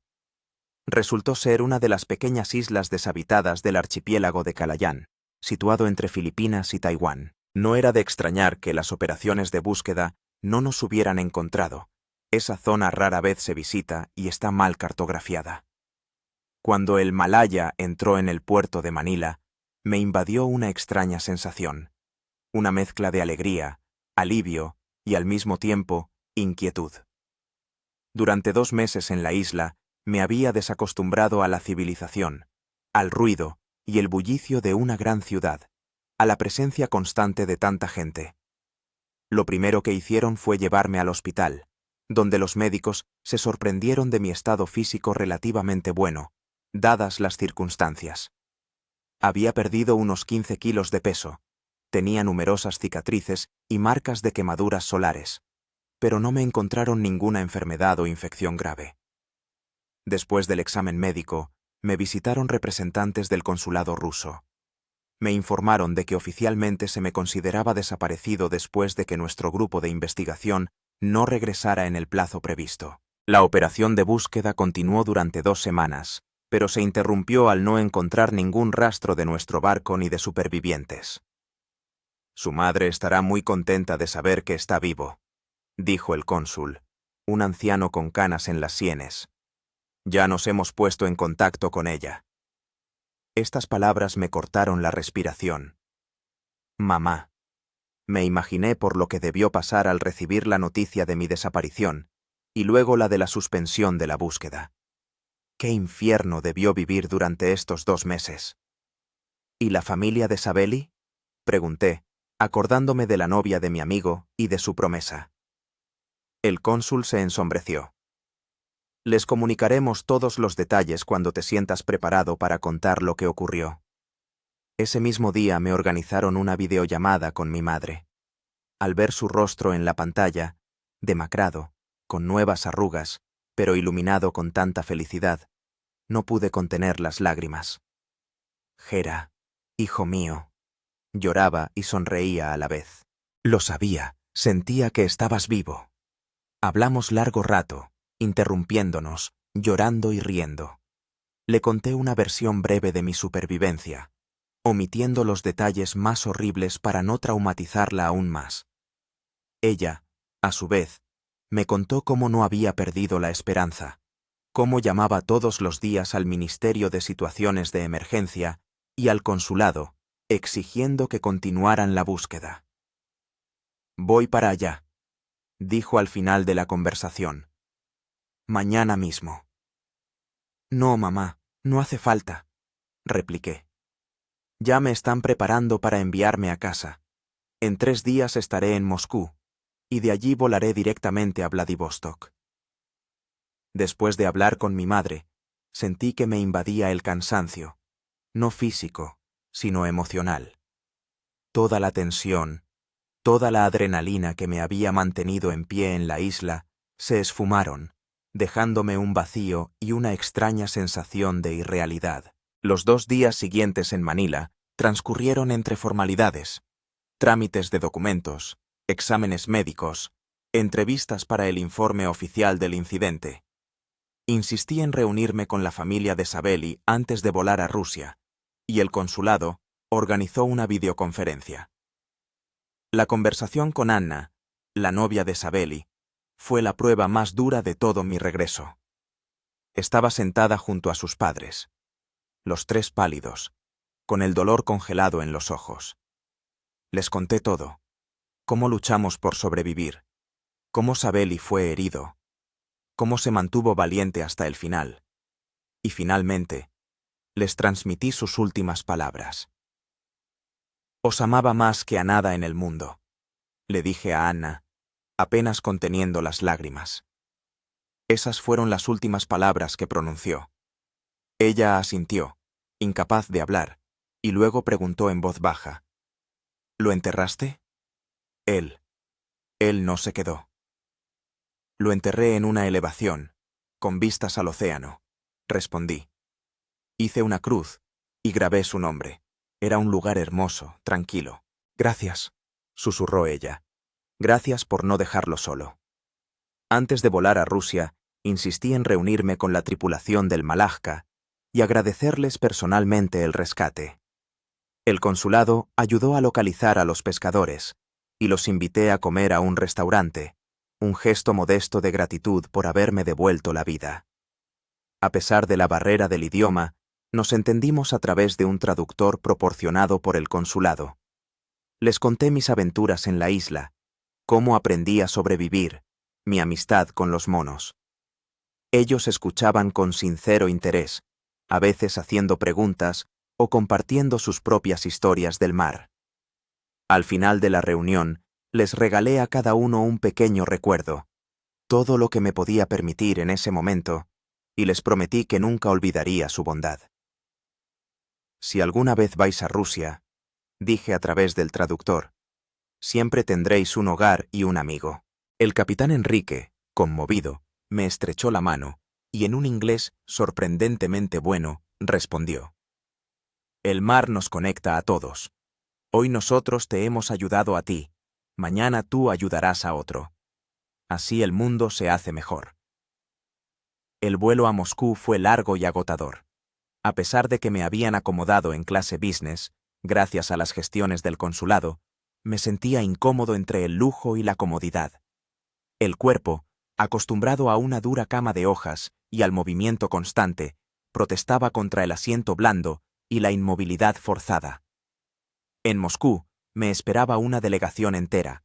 S1: Resultó ser una de las pequeñas islas deshabitadas del archipiélago de Calayán, situado entre Filipinas y Taiwán. No era de extrañar que las operaciones de búsqueda no nos hubieran encontrado. Esa zona rara vez se visita y está mal cartografiada. Cuando el Malaya entró en el puerto de Manila, me invadió una extraña sensación, una mezcla de alegría, alivio y al mismo tiempo inquietud. Durante 2 meses en la isla me había desacostumbrado a la civilización, al ruido y el bullicio de una gran ciudad, a la presencia constante de tanta gente. Lo primero que hicieron fue llevarme al hospital, donde los médicos se sorprendieron de mi estado físico relativamente bueno, dadas las circunstancias. Había perdido unos 15 kilos de peso, tenía numerosas cicatrices y marcas de quemaduras solares, pero no me encontraron ninguna enfermedad o infección grave. Después del examen médico, me visitaron representantes del consulado ruso. Me informaron de que oficialmente se me consideraba desaparecido después de que nuestro grupo de investigación no regresara en el plazo previsto. La operación de búsqueda continuó durante 2 semanas, pero se interrumpió al no encontrar ningún rastro de nuestro barco ni de supervivientes. «Su madre estará muy contenta de saber que está vivo», dijo el cónsul, un anciano con canas en las sienes. «Ya nos hemos puesto en contacto con ella». Estas palabras me cortaron la respiración. Mamá. Me imaginé por lo que debió pasar al recibir la noticia de mi desaparición, y luego la de la suspensión de la búsqueda. ¿Qué infierno debió vivir durante estos 2 meses? ¿Y la familia de Sabeli?, pregunté, acordándome de la novia de mi amigo y de su promesa. El cónsul se ensombreció. Les comunicaremos todos los detalles cuando te sientas preparado para contar lo que ocurrió. Ese mismo día me organizaron una videollamada con mi madre. Al ver su rostro en la pantalla, demacrado, con nuevas arrugas, pero iluminado con tanta felicidad, no pude contener las lágrimas. «Gera, hijo mío», lloraba y sonreía a la vez. «Lo sabía, sentía que estabas vivo». Hablamos largo rato, interrumpiéndonos, llorando y riendo. Le conté una versión breve de mi supervivencia, omitiendo los detalles más horribles para no traumatizarla aún más. Ella, a su vez, me contó cómo no había perdido la esperanza, cómo llamaba todos los días al Ministerio de Situaciones de Emergencia y al consulado, exigiendo que continuaran la búsqueda. «Voy para allá», dijo al final de la conversación. «Mañana mismo». «No, mamá, no hace falta», repliqué. «Ya me están preparando para enviarme a casa. En 3 días estaré en Moscú, y de allí volaré directamente a Vladivostok». Después de hablar con mi madre, sentí que me invadía el cansancio, no físico, sino emocional. Toda la tensión, toda la adrenalina que me había mantenido en pie en la isla, se esfumaron, dejándome un vacío y una extraña sensación de irrealidad. Los 2 días siguientes en Manila transcurrieron entre formalidades, trámites de documentos, exámenes médicos, entrevistas para el informe oficial del incidente. Insistí en reunirme con la familia de Sabeli antes de volar a Rusia, y el consulado organizó una videoconferencia. La conversación con Anna, la novia de Sabeli, fue la prueba más dura de todo mi regreso. Estaba sentada junto a sus padres, los 3 pálidos, con el dolor congelado en los ojos. Les conté todo, cómo luchamos por sobrevivir, cómo Sabeli fue herido, cómo se mantuvo valiente hasta el final, y finalmente, les transmití sus últimas palabras. «Os amaba más que a nada en el mundo», le dije a Anna, apenas conteniendo las lágrimas. Esas fueron las últimas palabras que pronunció. Ella asintió, incapaz de hablar, y luego preguntó en voz baja: «¿Lo enterraste?» Él no se quedó. «Lo enterré en una elevación, con vistas al océano», respondí. Hice una cruz y grabé su nombre. Era un lugar hermoso, tranquilo. «Gracias», susurró ella. «Gracias por no dejarlo solo». Antes de volar a Rusia, insistí en reunirme con la tripulación del Malajka y agradecerles personalmente el rescate. El consulado ayudó a localizar a los pescadores y los invité a comer a un restaurante, un gesto modesto de gratitud por haberme devuelto la vida. A pesar de la barrera del idioma, nos entendimos a través de un traductor proporcionado por el consulado. Les conté mis aventuras en la isla, cómo aprendí a sobrevivir, mi amistad con los monos. Ellos escuchaban con sincero interés, a veces haciendo preguntas o compartiendo sus propias historias del mar. Al final de la reunión, les regalé a cada uno un pequeño recuerdo, todo lo que me podía permitir en ese momento, y les prometí que nunca olvidaría su bondad. «Si alguna vez vais a Rusia», dije a través del traductor, «siempre tendréis un hogar y un amigo». El capitán Enrique, conmovido, me estrechó la mano y en un inglés sorprendentemente bueno, respondió: «El mar nos conecta a todos. Hoy nosotros te hemos ayudado a ti, mañana tú ayudarás a otro. Así el mundo se hace mejor». El vuelo a Moscú fue largo y agotador. A pesar de que me habían acomodado en clase business, gracias a las gestiones del consulado, me sentía incómodo entre el lujo y la comodidad. El cuerpo, acostumbrado a una dura cama de hojas y al movimiento constante, protestaba contra el asiento blando y la inmovilidad forzada. En Moscú me esperaba una delegación entera,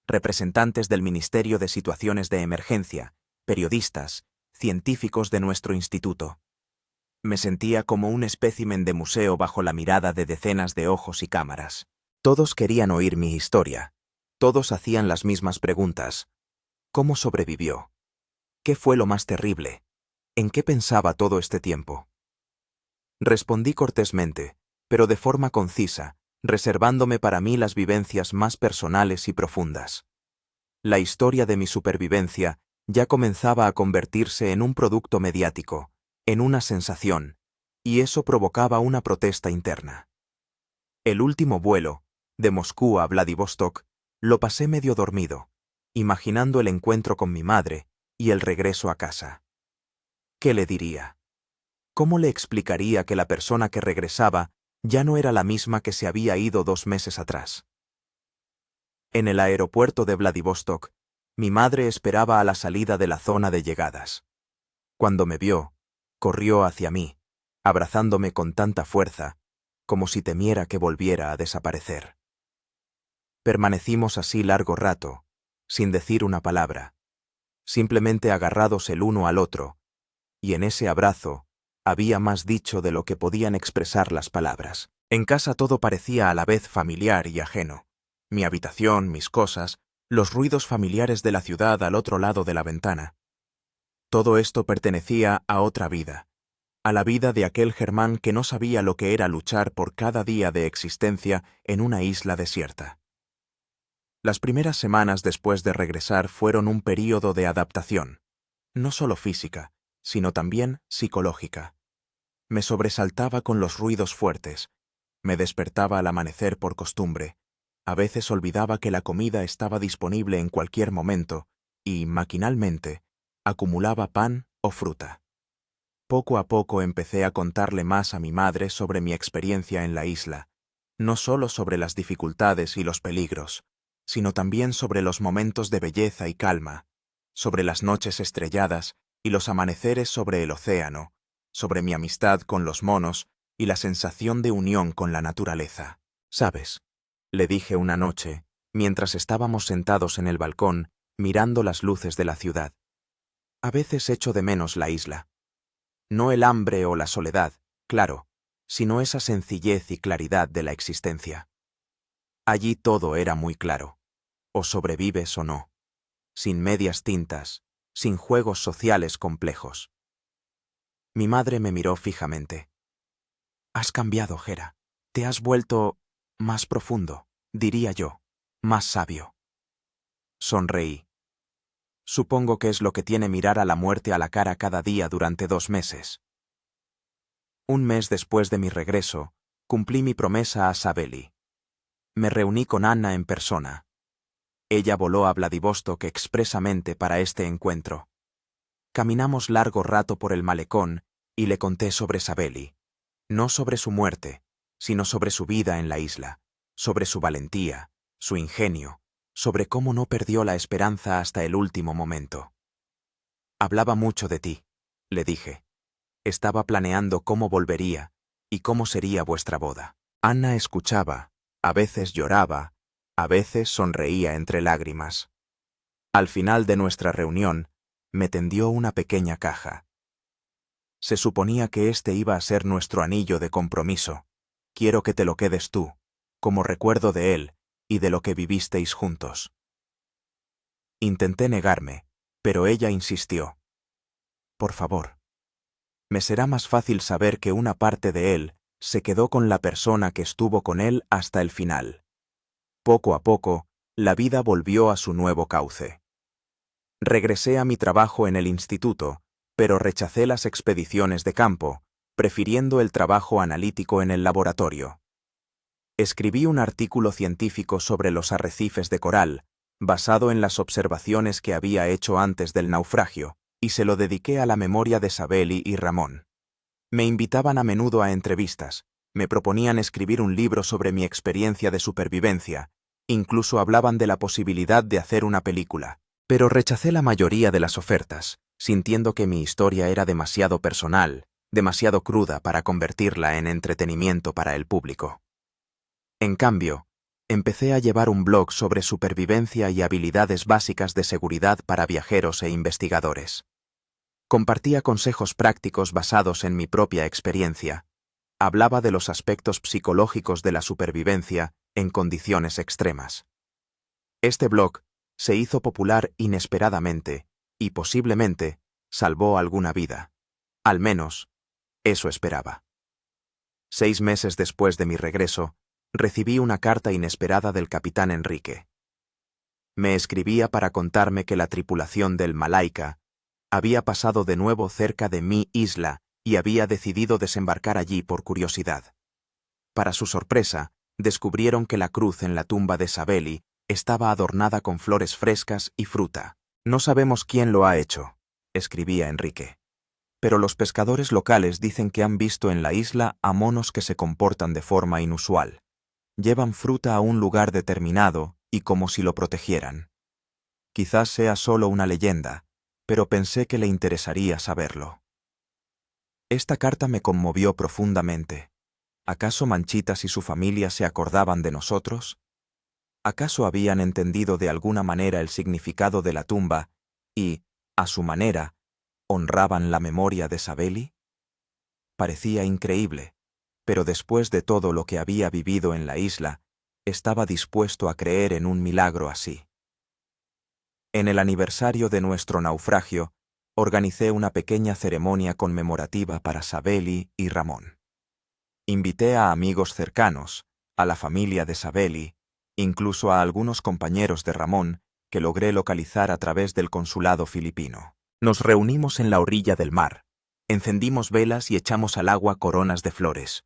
S1: representantes del Ministerio de Situaciones de Emergencia, periodistas, científicos de nuestro instituto. Me sentía como un espécimen de museo bajo la mirada de decenas de ojos y cámaras. Todos querían oír mi historia. Todos hacían las mismas preguntas. ¿Cómo sobrevivió? ¿Qué fue lo más terrible? ¿En qué pensaba todo este tiempo? Respondí cortésmente, pero de forma concisa, reservándome para mí las vivencias más personales y profundas. La historia de mi supervivencia ya comenzaba a convertirse en un producto mediático, en una sensación, y eso provocaba una protesta interna. El último vuelo, de Moscú a Vladivostok, lo pasé medio dormido, imaginando el encuentro con mi madre y el regreso a casa. ¿Qué le diría? ¿Cómo le explicaría que la persona que regresaba ya no era la misma que se había ido 2 meses atrás? En el aeropuerto de Vladivostok, mi madre esperaba a la salida de la zona de llegadas. Cuando me vio, corrió hacia mí, abrazándome con tanta fuerza, como si temiera que volviera a desaparecer. Permanecimos así largo rato, sin decir una palabra, simplemente agarrados el uno al otro, y en ese abrazo había más dicho de lo que podían expresar las palabras. En casa todo parecía a la vez familiar y ajeno. Mi habitación, mis cosas, los ruidos familiares de la ciudad al otro lado de la ventana. Todo esto pertenecía a otra vida, a la vida de aquel Germán que no sabía lo que era luchar por cada día de existencia en una isla desierta. Las primeras semanas después de regresar fueron un período de adaptación, no solo física, sino también psicológica. Me sobresaltaba con los ruidos fuertes, me despertaba al amanecer por costumbre, a veces olvidaba que la comida estaba disponible en cualquier momento y, maquinalmente, acumulaba pan o fruta. Poco a poco empecé a contarle más a mi madre sobre mi experiencia en la isla, no solo sobre las dificultades y los peligros, sino también sobre los momentos de belleza y calma, sobre las noches estrelladas y los amaneceres sobre el océano, sobre mi amistad con los monos y la sensación de unión con la naturaleza. ¿Sabes?, le dije una noche, mientras estábamos sentados en el balcón, mirando las luces de la ciudad. A veces echo de menos la isla. No el hambre o la soledad, claro, sino esa sencillez y claridad de la existencia. Allí todo era muy claro. O sobrevives o no. Sin medias tintas, sin juegos sociales complejos. Mi madre me miró fijamente. Has cambiado, Gera. Te has vuelto más profundo, diría yo, más sabio. Sonreí. Supongo que es lo que tiene mirar a la muerte a la cara cada día durante 2 meses. Un mes después de mi regreso, cumplí mi promesa a Sabeli. Me reuní con Anna en persona. Ella voló a Vladivostok expresamente para este encuentro. Caminamos largo rato por el malecón y le conté sobre Sabeli. No sobre su muerte, sino sobre su vida en la isla, sobre su valentía, su ingenio, sobre cómo no perdió la esperanza hasta el último momento. Hablaba mucho de ti, le dije. Estaba planeando cómo volvería y cómo sería vuestra boda. Anna escuchaba, a veces lloraba, a veces sonreía entre lágrimas. Al final de nuestra reunión, me tendió una pequeña caja. Se suponía que este iba a ser nuestro anillo de compromiso. Quiero que te lo quedes tú, como recuerdo de él y de lo que vivisteis juntos. Intenté negarme, pero ella insistió. Por favor. Me será más fácil saber que una parte de él se quedó con la persona que estuvo con él hasta el final. Poco a poco, la vida volvió a su nuevo cauce. Regresé a mi trabajo en el instituto, pero rechacé las expediciones de campo, prefiriendo el trabajo analítico en el laboratorio. Escribí un artículo científico sobre los arrecifes de coral, basado en las observaciones que había hecho antes del naufragio, y se lo dediqué a la memoria de Sabeli y Ramón. Me invitaban a menudo a entrevistas, me proponían escribir un libro sobre mi experiencia de supervivencia, incluso hablaban de la posibilidad de hacer una película, pero rechacé la mayoría de las ofertas, sintiendo que mi historia era demasiado personal, demasiado cruda para convertirla en entretenimiento para el público. En cambio, empecé a llevar un blog sobre supervivencia y habilidades básicas de seguridad para viajeros e investigadores. Compartía consejos prácticos basados en mi propia experiencia. Hablaba de los aspectos psicológicos de la supervivencia en condiciones extremas. Este blog se hizo popular inesperadamente y posiblemente salvó alguna vida. Al menos, eso esperaba. 6 meses después de mi regreso, recibí una carta inesperada del capitán Enrique. Me escribía para contarme que la tripulación del Malaika había pasado de nuevo cerca de mi isla y había decidido desembarcar allí por curiosidad. Para su sorpresa, descubrieron que la cruz en la tumba de Sabeli estaba adornada con flores frescas y fruta. No sabemos quién lo ha hecho, escribía Enrique. Pero los pescadores locales dicen que han visto en la isla a monos que se comportan de forma inusual. Llevan fruta a un lugar determinado y como si lo protegieran. Quizás sea solo una leyenda, pero pensé que le interesaría saberlo. Esta carta me conmovió profundamente. ¿Acaso Manchitas y su familia se acordaban de nosotros? ¿Acaso habían entendido de alguna manera el significado de la tumba y, a su manera, honraban la memoria de Sabeli? Parecía increíble, pero después de todo lo que había vivido en la isla, estaba dispuesto a creer en un milagro así. En el aniversario de nuestro naufragio, organicé una pequeña ceremonia conmemorativa para Sabeli y Ramón. Invité a amigos cercanos, a la familia de Sabeli, incluso a algunos compañeros de Ramón que logré localizar a través del consulado filipino. Nos reunimos en la orilla del mar, encendimos velas y echamos al agua coronas de flores.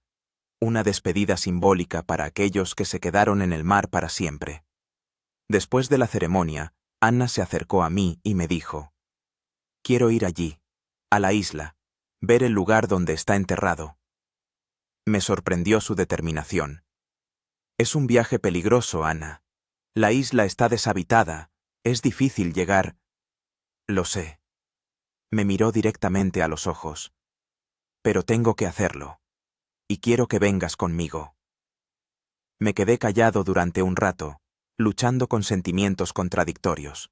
S1: Una despedida simbólica para aquellos que se quedaron en el mar para siempre. Después de la ceremonia, Anna se acercó a mí y me dijo: «Quiero ir allí, a la isla, ver el lugar donde está enterrado». Me sorprendió su determinación. «Es un viaje peligroso, Anna. La isla está deshabitada, es difícil llegar». «Lo sé». Me miró directamente a los ojos. «Pero tengo que hacerlo. Y quiero que vengas conmigo». Me quedé callado durante un rato, luchando con sentimientos contradictorios.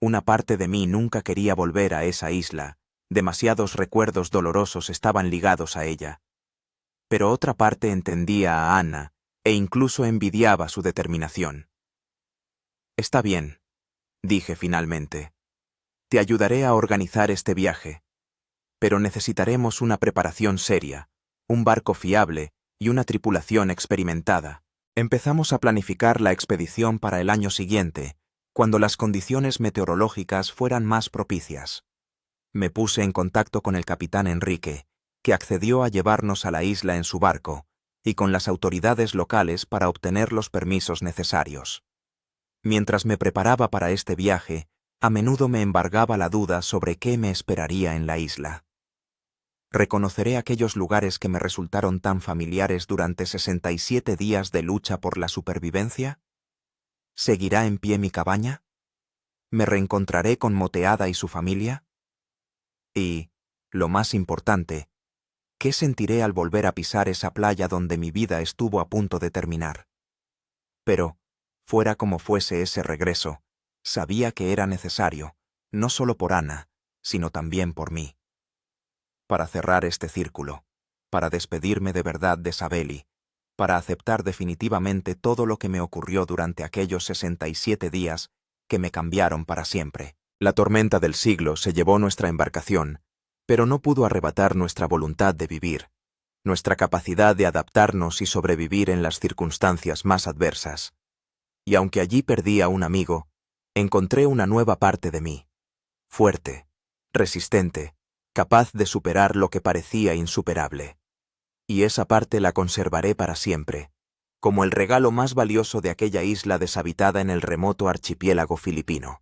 S1: Una parte de mí nunca quería volver a esa isla, demasiados recuerdos dolorosos estaban ligados a ella. Pero otra parte entendía a Anna e incluso envidiaba su determinación. «Está bien», dije finalmente. «Te ayudaré a organizar este viaje. Pero necesitaremos una preparación seria, un barco fiable y una tripulación experimentada». Empezamos a planificar la expedición para el año siguiente, cuando las condiciones meteorológicas fueran más propicias. Me puse en contacto con el capitán Enrique, que accedió a llevarnos a la isla en su barco, y con las autoridades locales para obtener los permisos necesarios. Mientras me preparaba para este viaje, a menudo me embargaba la duda sobre qué me esperaría en la isla. ¿Reconoceré aquellos lugares que me resultaron tan familiares durante 67 días de lucha por la supervivencia? ¿Seguirá en pie mi cabaña? ¿Me reencontraré con Moteada y su familia? Y, lo más importante, ¿qué sentiré al volver a pisar esa playa donde mi vida estuvo a punto de terminar? Pero, fuera como fuese ese regreso, sabía que era necesario, no solo por Anna, sino también por mí. Para cerrar este círculo, para despedirme de verdad de Sabeli, para aceptar definitivamente todo lo que me ocurrió durante aquellos 67 días que me cambiaron para siempre. La tormenta del siglo se llevó nuestra embarcación, pero no pudo arrebatar nuestra voluntad de vivir, nuestra capacidad de adaptarnos y sobrevivir en las circunstancias más adversas. Y aunque allí perdí a un amigo, encontré una nueva parte de mí, fuerte, resistente, capaz de superar lo que parecía insuperable. Y esa parte la conservaré para siempre, como el regalo más valioso de aquella isla deshabitada en el remoto archipiélago filipino.